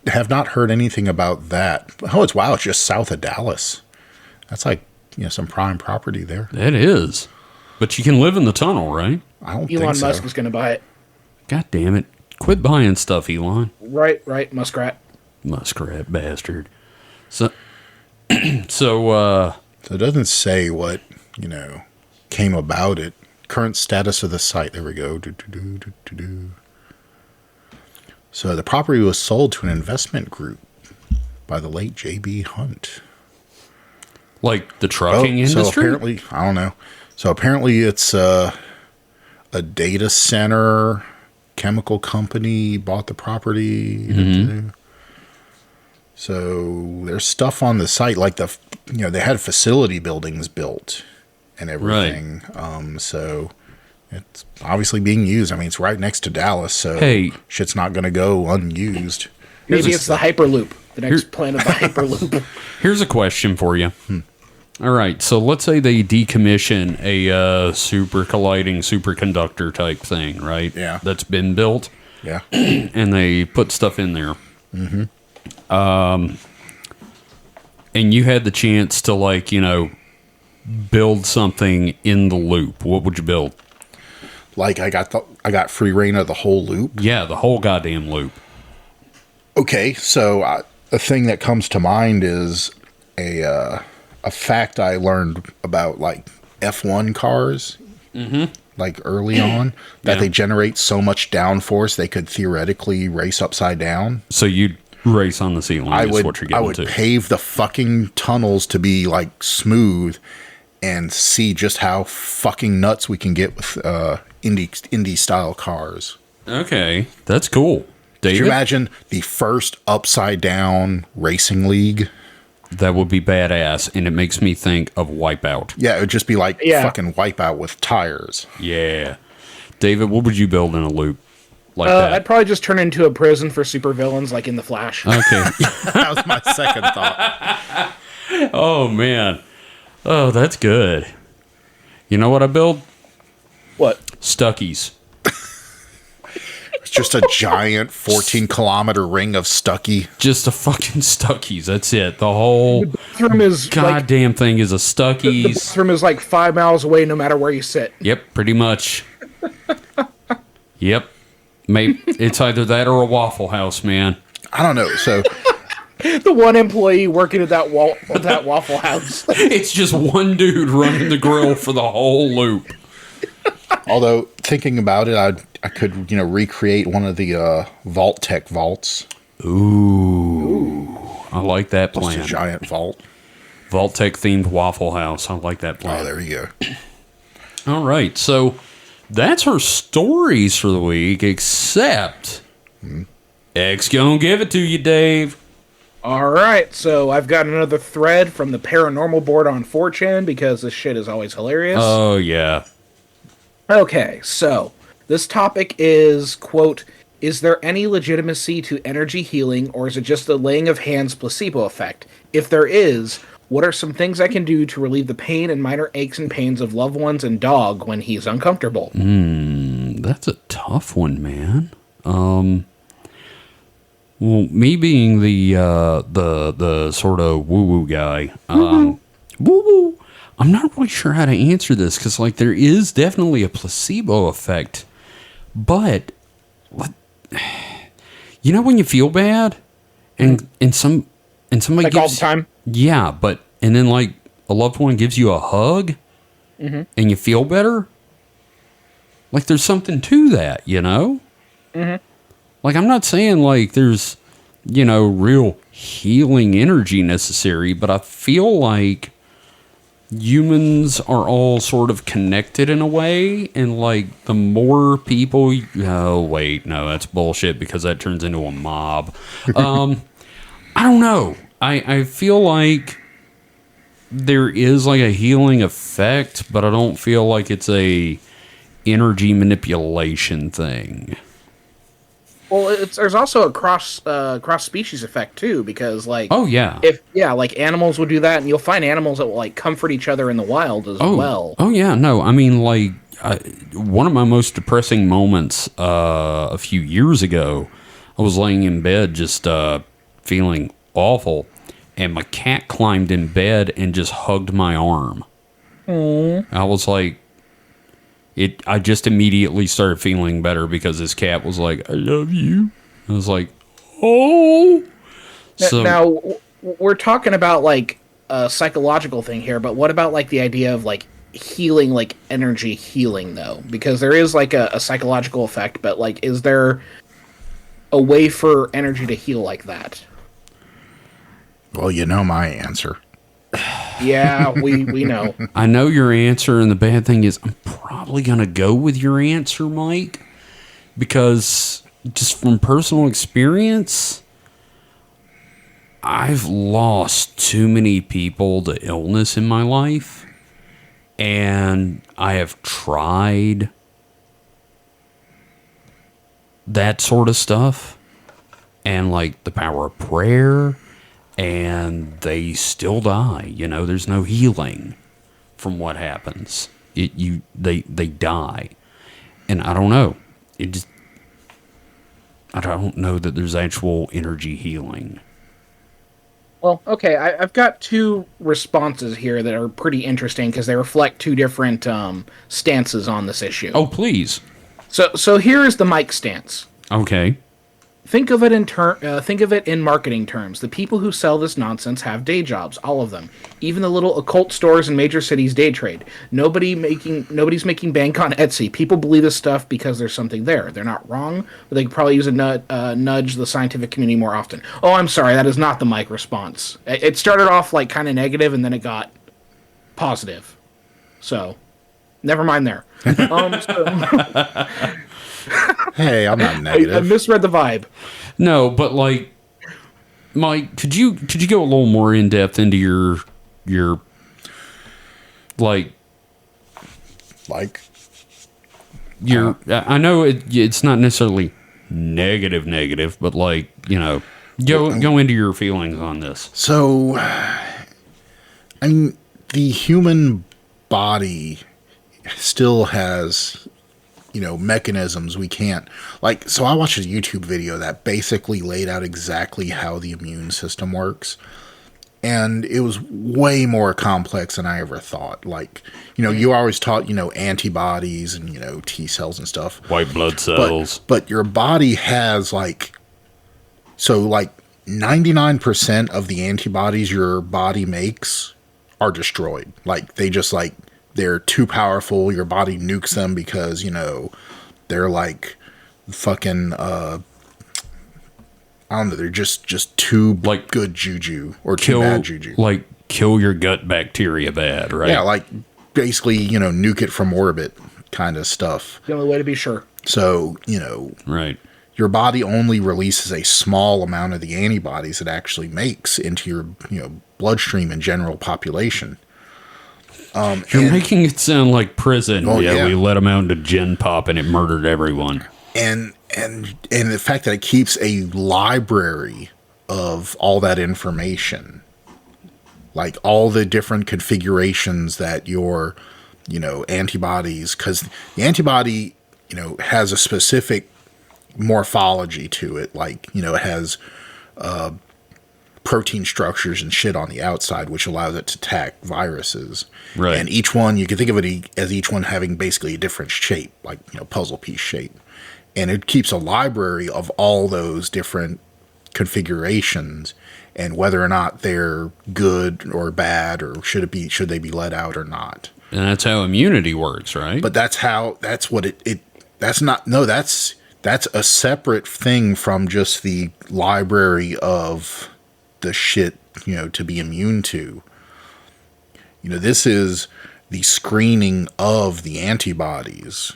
have not heard anything about that. Oh, it's just south of Dallas. That's some prime property there. That is. But you can live in the tunnel, right? I don't think so. Elon Musk is going to buy it. God damn it. Quit buying stuff, Elon. Right, Muskrat. Muskrat bastard. So, So it doesn't say what, came about it. Current status of the site. There we go. So the property was sold to an investment group by the late J.B. Hunt. Like the trucking industry? So apparently, I don't know. So apparently it's a data center chemical company bought the property. Mm-hmm. So there's stuff on the site like they had facility buildings built and everything. Right. So it's obviously being used. I mean, it's right next to Dallas, so shit's not going to go unused. Maybe it's the Hyperloop, the next plan of the Hyperloop. Here's a question for you. All right, so let's say they decommission a super colliding superconductor type thing, right? Yeah. That's been built. Yeah. And they put stuff in there. Mm-hmm. And you had the chance to, build something in the loop. What would you build? Like I got free reign of the whole loop? Yeah, the whole goddamn loop. Okay, so the thing that comes to mind is a fact I learned about like F1 cars, like early on, that they generate so much downforce they could theoretically race upside down. So you'd race on the ceiling. I would pave the fucking tunnels to be like smooth and see just how fucking nuts we can get with indie style cars. Okay, that's cool. David? Could you imagine the first upside down racing league? That would be badass, and it makes me think of Wipeout. Yeah, it would just be like fucking Wipeout with tires. Yeah. David, what would you build in a loop like that? I'd probably just turn it into a prison for supervillains like in The Flash. Okay. That was my second thought. Oh, man. Oh, that's good. You know what I build? What? Stuckies. It's just a giant 14-kilometer ring of Stucky. Just a fucking Stuckies. That's it. The whole goddamn thing is a Stuckies. The bathroom is like 5 miles away no matter where you sit. Yep, pretty much. Yep. Maybe it's either that or a Waffle House, man. I don't know. So the one employee working at that Waffle House. It's just one dude running the grill for the whole loop. Although thinking about it, I could recreate one of the Vault Tech vaults. Ooh. I like that plan. Just a giant vault. Vault Tech themed Waffle House. I like that plan. Oh, there you go. All right, so that's our stories for the week. Except X gonna give it to you, Dave. All right, so I've got another thread from the paranormal board on 4chan because this shit is always hilarious. Oh yeah. Okay, so this topic is, quote, is there any legitimacy to energy healing, or is it just the laying of hands placebo effect? If there is, what are some things I can do to relieve the pain and minor aches and pains of loved ones and dog when he's uncomfortable? That's a tough one, man. Well, me being the sort of woo-woo guy, woo-woo, I'm not really sure how to answer this because, there is definitely a placebo effect. But, when you feel bad and somebody gives, all the time? Yeah, and then, a loved one gives you a hug and you feel better. There's something to that, Mm-hmm. I'm not saying, there's, real healing energy necessary, but I feel like humans are all sort of connected in a way, and the more people oh wait, no, that's bullshit because that turns into a mob. I don't know. I feel like there is a healing effect, but I don't feel like it's a energy manipulation thing. Well, there's also a cross species effect too, because oh yeah, animals would do that, and you'll find animals that will comfort each other in the wild as well. Oh yeah, no, I mean one of my most depressing moments a few years ago, I was laying in bed just feeling awful, and my cat climbed in bed and just hugged my arm. I was like. I just immediately started feeling better because this cat was like, I love you. I was like, oh. Now, we're talking about a psychological thing here, but what about like the idea of like healing, like energy healing though? Because there is like a psychological effect, but like, is there a way for energy to heal like that? Well, you know my answer. Yeah, we know. I know your answer, and the bad thing is I'm probably going to go with your answer, Mike, because just from personal experience, I've lost too many people to illness in my life, and I have tried that sort of stuff, and like the power of prayer, and they still die. You know, there's no healing from what happens. They die, and I don't know. I don't know that there's actual energy healing. Well, okay, I've got two responses here that are pretty interesting because they reflect two different stances on this issue. Oh, please. So here is the Mike stance. Okay. Think of it in marketing terms. The people who sell this nonsense have day jobs, all of them. Even the little occult stores in major cities day trade. Nobody's making bank on Etsy. People believe this stuff because there's something there. They're not wrong, but they could probably use a nudge the scientific community more often. Oh, I'm sorry, that is not the Mike response. It started off like kind of negative, and then it got positive. So, never mind there. Hey, I'm not negative. I misread the vibe. No, but like, Mike, could you go a little more in depth into your like your? I know it's not necessarily negative, but like, you know, go into your feelings on this. So, I mean, the human body still has, you know, mechanisms we can't, like, so I watched a YouTube video that basically laid out exactly how the immune system works, and it was way more complex than I ever thought. Like, you know, you always taught, you know, antibodies and, you know, T cells and stuff. White blood cells. But your body has, like, so, like, 99% of the antibodies your body makes are destroyed. Like, they just, like, they're too powerful. Your body nukes them because, you know, they're like fucking, I don't know, they're just too like good juju or too bad juju. Like, kill your gut bacteria bad, right? Yeah, like basically, you know, nuke it from orbit kind of stuff. The only way to be sure. So, you know, right. Your body only releases a small amount of the antibodies it actually makes into your, you know, bloodstream and general population. You're making it sound like prison. Oh, yeah, we let them out into Gen Pop and it murdered everyone. And the fact that it keeps a library of all that information, like all the different configurations that your, you know, antibodies, because the antibody, you know, has a specific morphology to it. Like, you know, it has protein structures and shit on the outside, which allows it to attack viruses. Right. And each one, you can think of it as each one having basically a different shape, like, you know, puzzle piece shape. And it keeps a library of all those different configurations and whether or not they're good or bad, or should they be let out or not. And that's how immunity works, right? But that's a separate thing from just the library of the shit, you know, to be immune to. You know, this is the screening of the antibodies.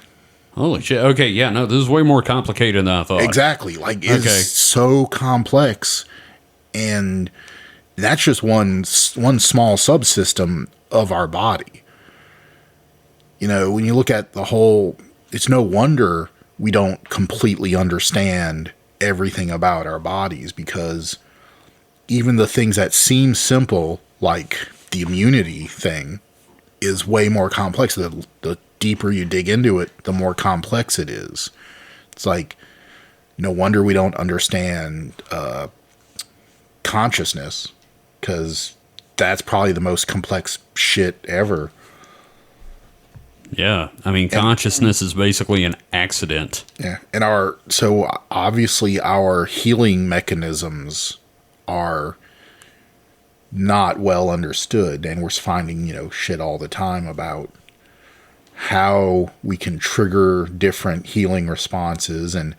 Holy shit. Okay, yeah, no, this is way more complicated than I thought. Exactly. Like, it's so complex. And that's just one small subsystem of our body. You know, when you look at the whole, it's no wonder we don't completely understand everything about our bodies, because even the things that seem simple, like the immunity thing, is way more complex. The deeper you dig into it, the more complex it is. It's like, no wonder we don't understand consciousness, because that's probably the most complex shit ever. Yeah, I mean, consciousness is basically an accident. Yeah, and so obviously our healing mechanisms are not well understood, and we're finding, shit all the time about how we can trigger different healing responses and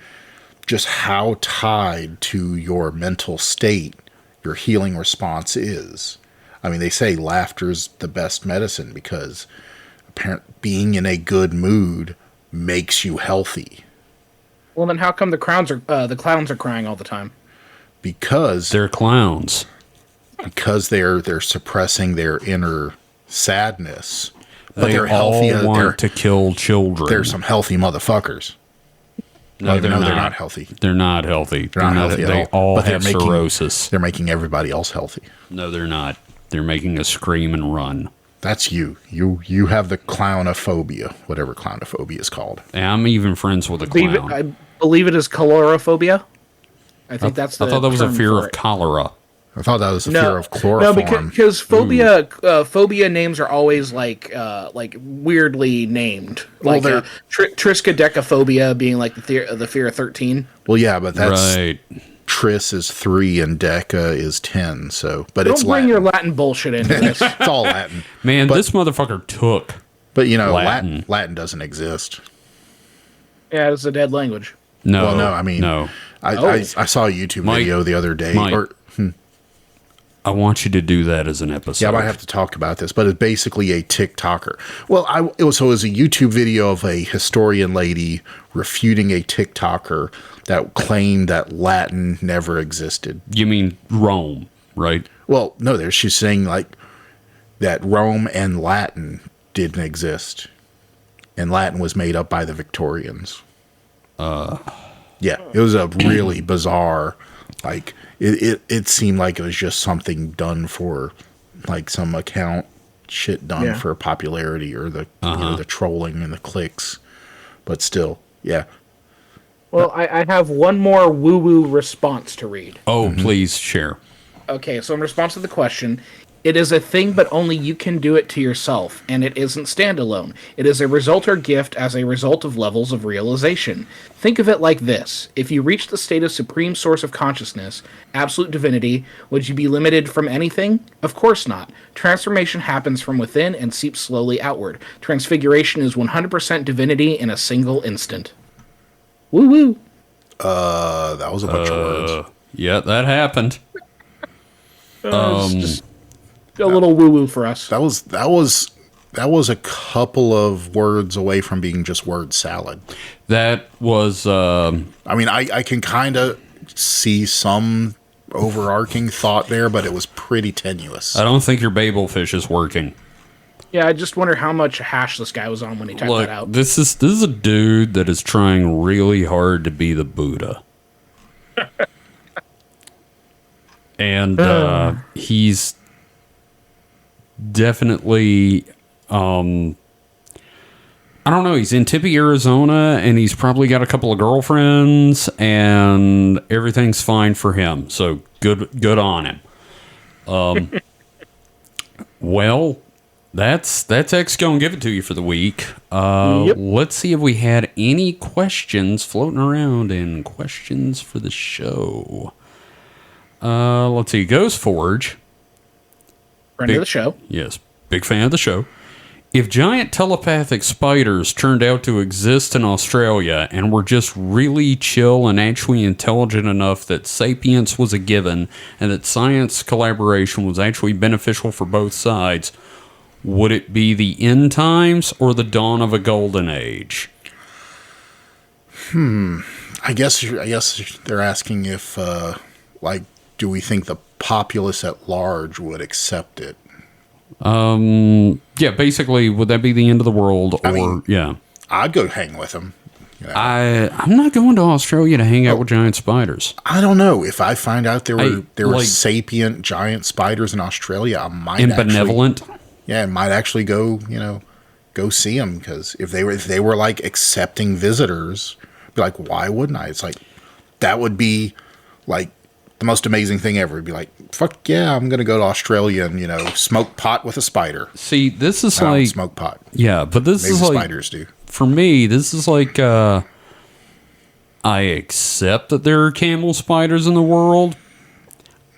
just how tied to your mental state your healing response is. I mean, they say laughter's the best medicine because being in a good mood makes you healthy. Well, then how come the clowns are crying all the time? Because They're clowns. Because they're suppressing their inner sadness. But They they're healthy. all want to kill children. They're some healthy motherfuckers. No, They're not healthy. They're not healthy. They're not healthy at They all But have cirrhosis. They're making everybody else healthy. No, they're not. They're making us scream and run. That's you. You have the clownophobia, whatever clownophobia is called. And I'm even friends with a clown. I believe it is calorophobia. I think that's the I thought that was a term fear for of it. cholera. I thought that was a fear of chloroform. No, because phobia names are always like weirdly named. Well, Like triskaidekaphobia being like the fear of 13. Well, yeah, but that's Right. Tris is 3 and Deca is 10. So, but Don't it's bring Latin. your Latin bullshit into this. It's all Latin. Man, But- this motherfucker took. But Latin. Latin doesn't exist. Yeah, it's a dead language. No. Well, no, I mean, no. I saw a YouTube Mike, video the other day. Mike. I want you to do that as an episode. Yeah, I might have to talk about this, but it's basically a TikToker. Well, it was a YouTube video of a historian lady refuting a TikToker that claimed that Latin never existed. You mean Rome, right? Well, no, she's saying like that Rome and Latin didn't exist, and Latin was made up by the Victorians. Yeah, it was a really bizarre, like it seemed like it was just something done for like some account shit done for popularity or the the trolling and the clicks, but still, yeah. Well, I have one more woo-woo response to read. Oh, please share. Okay, so in response to the question, it is a thing, but only you can do it to yourself, and it isn't standalone. It is a result or gift as a result of levels of realization. Think of it like this. If you reach the state of supreme source of consciousness, absolute divinity, would you be limited from anything? Of course not. Transformation happens from within and seeps slowly outward. Transfiguration is 100% divinity in a single instant. Woo-woo. That was a bunch of words. Yeah, that happened. It's just a little woo-woo for us. That was a couple of words away from being just word salad. That was I mean, I can kind of see some overarching thought there, but it was pretty tenuous. I don't think your Babel fish is working. Yeah, I just wonder how much hash this guy was on when he typed Look, that out. this is a dude that is trying really hard to be the Buddha. And he's definitely I don't know, he's in Tempe, Arizona, and he's probably got a couple of girlfriends, and everything's fine for him. So good on him. Well, that's X gonna give it to you for the week. Yep. Let's see if we had any questions floating around and questions for the show. Let's see, Ghost Forge. Friend of the show. Yes, big fan of the show. If giant telepathic spiders turned out to exist in Australia and were just really chill and actually intelligent enough that sapience was a given and that science collaboration was actually beneficial for both sides, would it be the end times or the dawn of a golden age? I guess they're asking if, do we think the populace at large would accept it? Yeah, basically, would that be the end of the world? Or, I mean, yeah. I'd go hang with them. You know? I'm not going to Australia to hang out with giant spiders. I don't know. If I find out there were like- sapient giant spiders in Australia, I might And actually, benevolent. yeah, I might actually go see them, because if they were like accepting visitors, be like, why wouldn't I? It's like that would be like the most amazing thing ever. It'd be like, fuck yeah, I'm gonna go to Australia and smoke pot with a spider. See, this is I don't like smoke pot. yeah, but this Maybe is like spiders do. for me. This is like I accept that there are camel spiders in the world,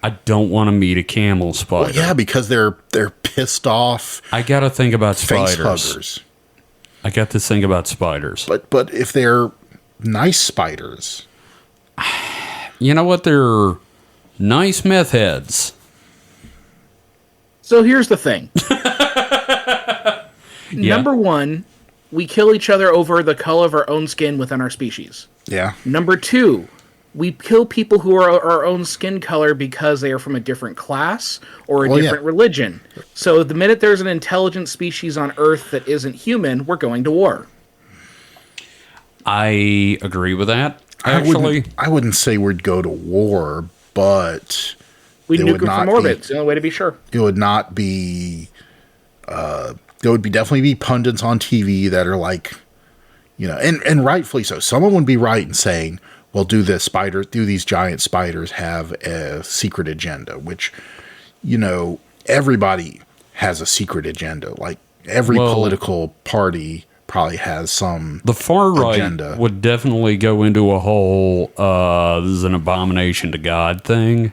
I don't want to meet a camel spider. Well, yeah, because they're pissed off I got to think about face spiders. huggers. I got to think about spiders. But if they're nice spiders, You know what? They're nice meth heads. So here's the thing. Yeah. Number one, we kill each other over the color of our own skin within our species. yeah, Number two, we kill people who are our own skin color because they are from a different class or a Well, yeah. different religion. So the minute there's an intelligent species on Earth that isn't human, we're going to war. I agree with that. Actually, I wouldn't say we'd go to war, but We It nuke would them not from orbit. be- It's the only way to be sure. it would not be. There would be definitely be pundits on TV that are like, and rightfully so. Someone would be right in saying, "Well, do these giant spiders have a secret agenda?" Which, everybody has a secret agenda. Like every Well- political party probably has some. the far right agenda. would definitely go into a whole this is an abomination to God thing.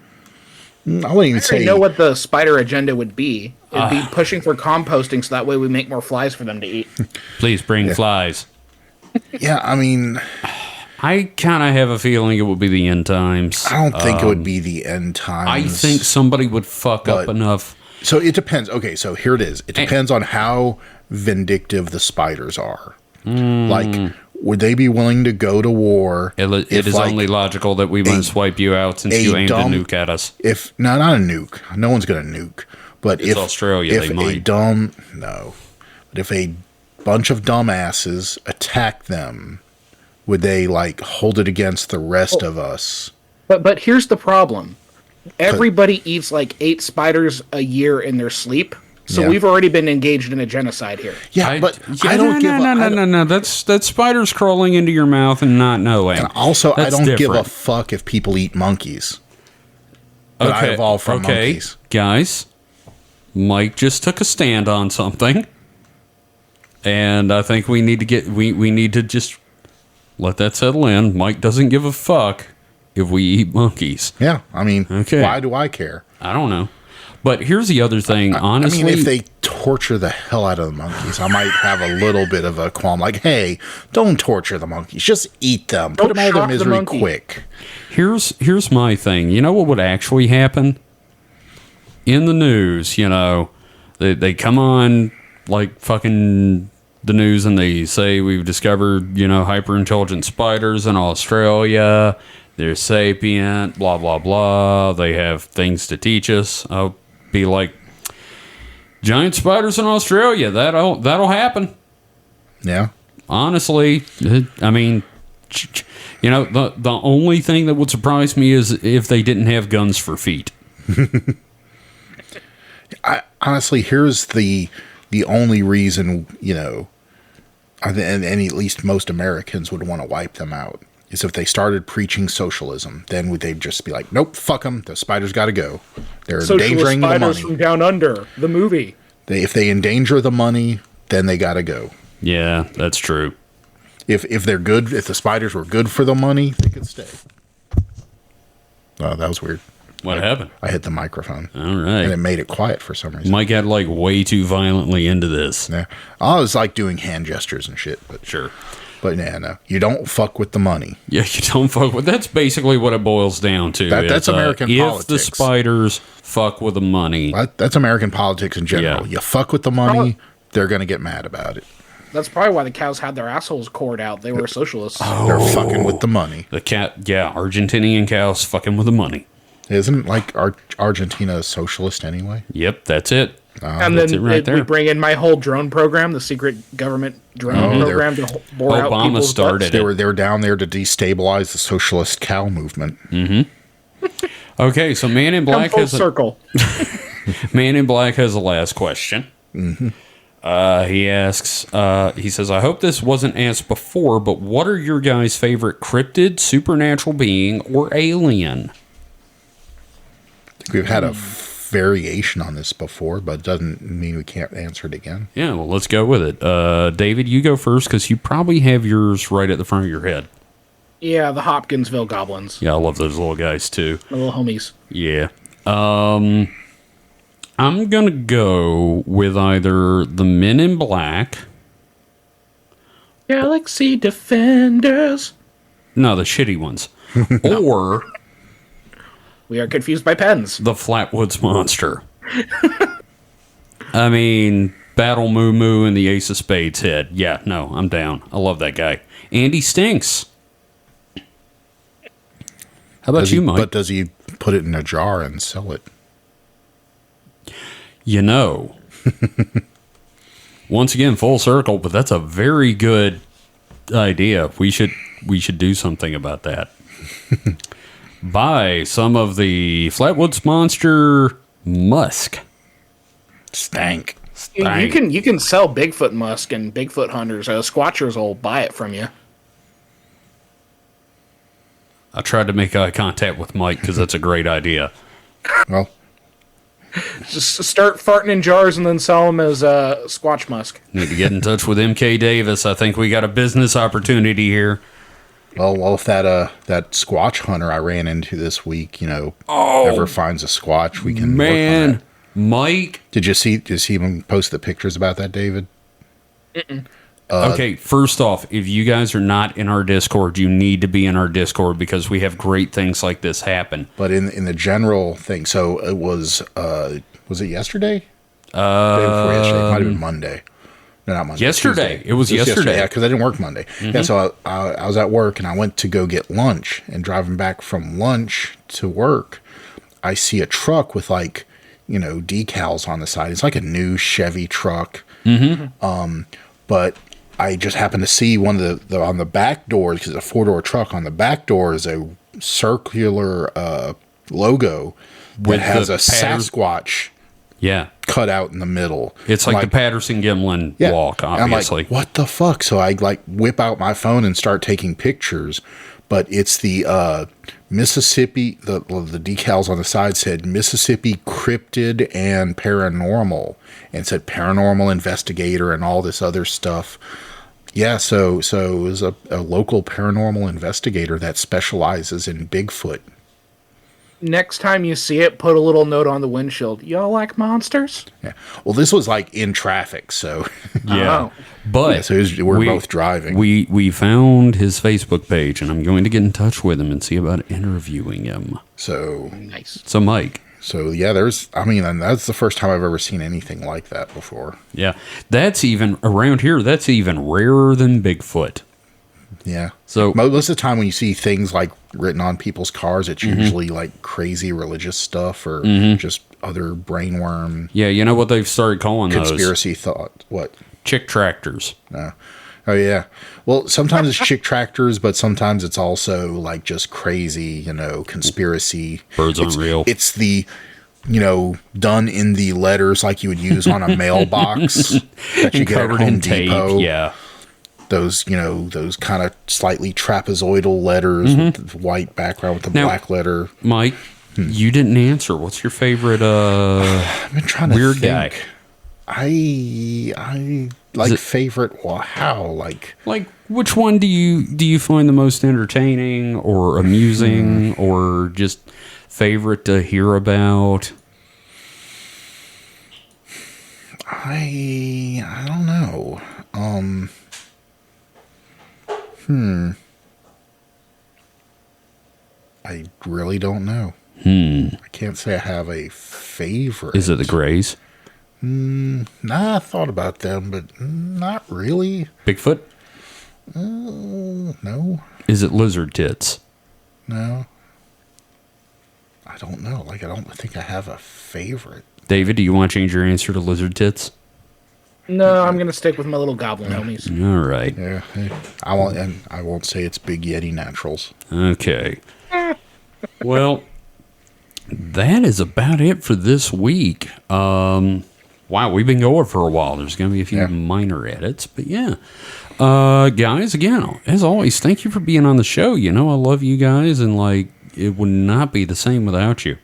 I wouldn't even I say already know what the spider agenda would be. It'd be pushing for composting so that way we make more flies for them to eat. Please bring flies. Yeah, I mean, I kind of have a feeling it will be the end times. I don't think it would be the end times. I think somebody would fuck up But- enough. So it depends. Okay, so here it is. It depends on how vindictive the spiders are. Like, would they be willing to go to war? It if, is like, only logical that we wouldn't swipe you out since a you aimed dumb- a nuke at us. If no, not a nuke. No one's gonna nuke. But It's if Australia, if they a might. no, but if a bunch of dumbasses attack them, would they like hold it against the rest of us? But here's the problem. Everybody eats like 8 spiders a year in their sleep. So Yeah. we've already been engaged in a genocide here. Yeah, but I don't give. No. That's spiders crawling into your mouth and not knowing. And also, I That's don't give a different. fuck if people eat monkeys. But I evolved from monkeys. Guys, Mike just took a stand on something, and I think we need to we need to just let that settle in. Mike doesn't give a fuck if we eat monkeys. Yeah, I mean, Okay. why do I care? I don't know, but here's the other thing. Honestly, I mean, if they torture the hell out of the monkeys, I might have a little bit of a qualm. Like, hey, don't torture the monkeys. Just eat them. Put Don't them out of their shock the misery monkey. quick. here's my thing. You know what would actually happen? In the news, they come on like fucking the news and they say we've discovered, hyper intelligent spiders in Australia. They're sapient, blah blah blah. They have things to teach us. I'll be like, giant spiders in Australia. That'll happen. Yeah. Honestly, I mean, the only thing that would surprise me is if they didn't have guns for feet. Honestly, here's the only reason, and at least most Americans would want to wipe them out, is if they started preaching socialism. Then would they just be like, nope, fuck them. The spiders got to go. They're Socialist endangering the spiders money. from down under, the movie. If they endanger the money, then they got to go. Yeah, that's true. If they're good, if the spiders were good for the money, they could stay. Oh, that was weird. What happened? I hit the microphone. All And right. it made it quiet for some reason. Mike got like way too violently into this. Yeah. I was like doing hand gestures and shit, but Sure. yeah, no. You don't fuck with the money. Yeah, you don't fuck with. That's basically what it boils down to. That's American If the politics. spiders fuck with the money, That's American politics in general. Yeah. You fuck with the money, they're going to get mad about it. That's probably why the cows had their assholes cored out. They were socialists. They're fucking with the money. the Argentinian cows fucking with the money. Isn't like Argentina socialist anyway? Yep, that's it. And That's then it right we there. bring in my whole drone program, the secret government drone program to bore out Obama people's started butts. it. They were down there to destabilize the socialist cow movement. Okay, so Man in Come Black full has circle. Man in Black has the last question. He asks, he says, I hope this wasn't asked before, but what are your guys' favorite cryptid, supernatural being, or alien? We've had a variation on this before, but it doesn't mean we can't answer it again. Yeah, well, let's go with it. David, you go first because you probably have yours right at the front of your head. Yeah, the Hopkinsville goblins. Yeah, I love those little guys too. The little homies. Yeah. I'm gonna go with either the Men in Black. Galaxy Defenders. No, the shitty ones. Or We are confused by pens. the Flatwoods Monster. I mean, Battle Moo Moo and the Ace of Spades head. Yeah, no, I'm down. I love that guy. Andy stinks. How about you, Mike? But does he put it in a jar and sell it? You know, once again, full circle, but that's a very good idea. We should do something about that. Buy some of the Flatwoods Monster musk. Stank. You can sell Bigfoot musk and Bigfoot hunters. Squatchers will buy it from you. I tried to make eye contact with Mike because that's a great idea. Well, Just start farting in jars and then sell them as Squatch musk. Need to get in touch with MK Davis. I think we got a business opportunity here. well, if that Squatch hunter I ran into this week, ever finds a Squatch, we can work on that. Mike. Did you see him post the pictures about that, David? Okay, first off, if you guys are not in our Discord, you need to be in our Discord because we have great things like this happen. But in the general thing, so it was it yesterday? Day before yesterday. It might have been Monday. No, not Monday. Yesterday. Tuesday. It was yesterday. Yeah, because I didn't work Monday. Yeah, so I was at work and I went to go get lunch. And driving back from lunch to work, I see a truck with decals on the side. It's like a new Chevy truck. But I just happened to see one of the on the back doors, because it's a 4-door truck. On the back door is a circular logo that has a Sasquatch cut out in the middle. It's like the Patterson-Gimlin walk, obviously. I'm like, what the fuck? So I whip out my phone and start taking pictures. But it's the Mississippi, the decals on the side said Mississippi Cryptid and Paranormal, and said Paranormal Investigator and all this other stuff. Yeah, so it was a local paranormal investigator that specializes in Bigfoot. Next time you see it, put a little note on the windshield. Y'all like monsters? Yeah. Well, this was in traffic, so Yeah. But we're both driving. We found his Facebook page, and I'm going to get in touch with him and see about interviewing him. So nice. So, Mike. So, yeah, that's the first time I've ever seen anything like that before. Yeah. That's even, around here, that's even rarer than Bigfoot. Yeah. So most of the time when you see things written on people's cars, it's usually crazy religious stuff or just other brainworm. Yeah, you know what they've started calling conspiracy thought. What? Chick tractors. Oh yeah. Well, sometimes it's chick tractors, but sometimes it's also just crazy, conspiracy. Birds aren't real. It's the done in the letters like you would use on a mailbox that you get at Home Depot. Yeah. Those, those kind of slightly trapezoidal letters with the white background with the black letter. Mike, you didn't answer. What's your favorite I've been trying to weird think. guy? I favorite. Well, how which one do you find the most entertaining or amusing or just favorite to hear about? I don't know. I really don't know. I can't say I have a favorite. Is it the Greys? Nah, I thought about them, but not really. Bigfoot? No. Is it Lizard Tits? No. I don't know. I don't think I have a favorite. David, do you want to change your answer to Lizard Tits? No, I'm going to stick with my little goblin homies. All right. Yeah. I won't say it's Big Yeti Naturals. Okay. Well, that is about it for this week. Wow, we've been going for a while. There's going to be a few minor edits, but yeah. Guys, again, as always, thank you for being on the show. I love you guys, and it would not be the same without you,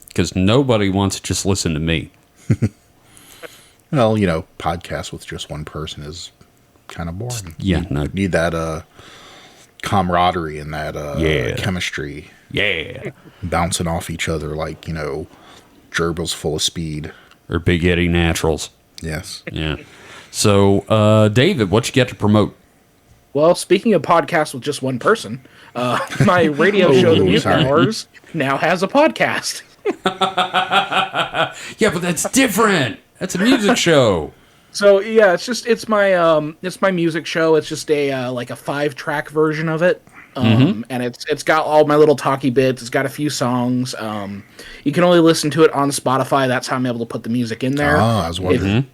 because nobody wants to just listen to me. Well, podcasts with just one person is kind of boring. Yeah, you need that camaraderie and that chemistry. Yeah. Bouncing off each other gerbils full of speed. Or Big Eddie Naturals. Yes. Yeah. So, David, what you got to promote? Well, speaking of podcasts with just one person, my radio show, The Mute Hours, now has a podcast. Yeah, but that's different. That's a music show. So yeah, it's my music show. It's just a like a 5-track version of it. And it's got all my little talky bits. It's got a few songs. You can only listen to it on Spotify. That's how I'm able to put the music in there. I was wondering.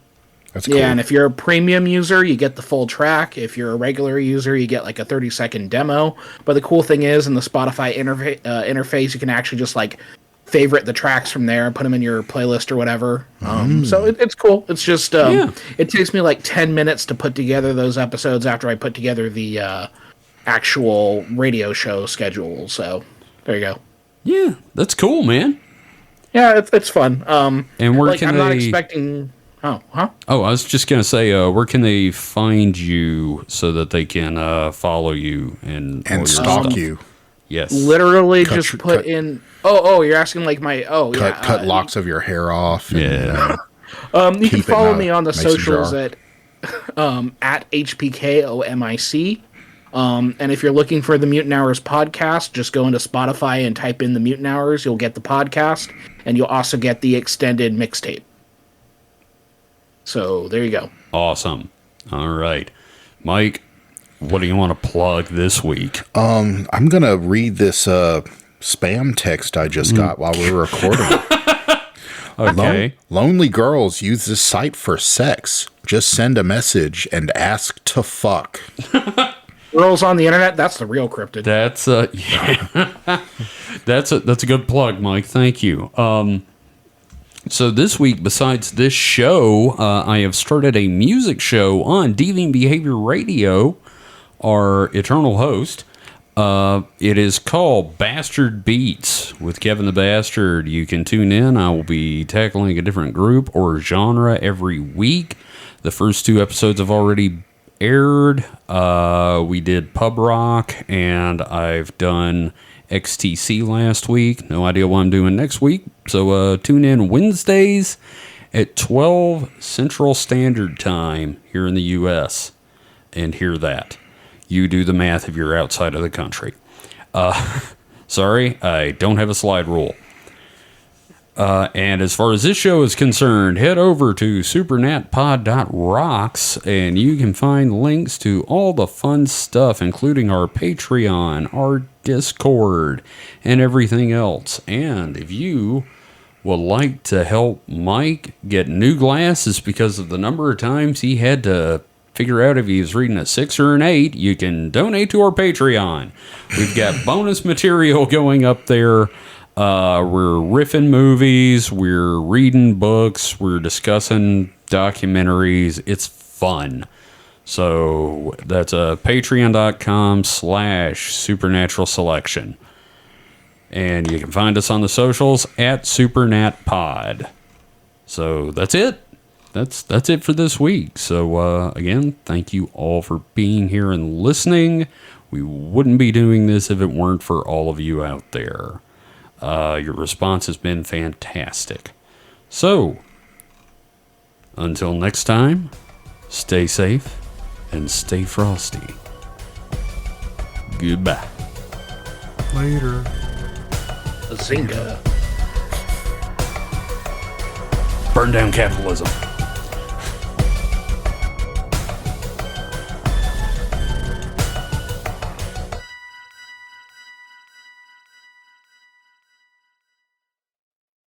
That's cool. Yeah, and if you're a premium user, you get the full track. If you're a regular user, you get like a 30-second demo. But the cool thing is, in the Spotify interface, you can actually just like favorite the tracks from there and put them in your playlist or whatever. So it's cool. It's just it takes me like 10 minutes to put together those episodes after I put together the actual radio show schedule. So there you go. Yeah, that's cool, man. Yeah, it's fun. And where like, can I'm they... not expecting... Oh, huh? Oh, I was just going to say, where can they find you so that they can follow you and all your stalk stuff? you? Yes. Literally just put in... Oh, you're asking like my... Oh, yeah. Cut locks of your hair off. And, you can follow me on the mason socials jar. at HPKOMIC. And if you're looking for the Mutant Hours podcast, just go into Spotify and type in the Mutant Hours. You'll get the podcast, and you'll also get the extended mixtape. So there you go. Awesome. All right. Mike, what do you want to plug this week? I'm going to read this spam text I just got while we were recording. Okay. Lonely girls use this site for sex. Just send a message and ask to fuck. Girls on the internet, that's the real cryptid. That's yeah. that's a good plug, Mike. Thank you. So this week, besides this show, I have started a music show on Deviant Behavior Radio, our eternal host. It is called Bastard Beats with Kevin the Bastard. You can tune in. I will be tackling a different group or genre every week. The first 2 episodes have already aired. We did pub rock, and I've done XTC last week. No idea what I'm doing next week. So tune in Wednesdays at 12 Central Standard Time here in the U.S. and hear that. You do the math if you're outside of the country. Sorry, I don't have a slide rule. And as far as this show is concerned, head over to supernatpod.rocks and you can find links to all the fun stuff, including our Patreon, our Discord, and everything else. And if you would like to help Mike get new glasses because of the number of times he had to figure out if he was reading a 6 or an 8, you can donate to our Patreon. We've got bonus material going up there. We're riffing movies, we're reading books, we're discussing documentaries. It's fun. So that's patreon.com/supernatural selection. And you can find us on the socials at supernatpod. So that's it. That's it for this week. So again, thank you all for being here and listening. We wouldn't be doing this if it weren't for all of you out there. Your response has been fantastic. So, until next time, stay safe and stay frosty. Goodbye. Later. Zinga. Burn down capitalism.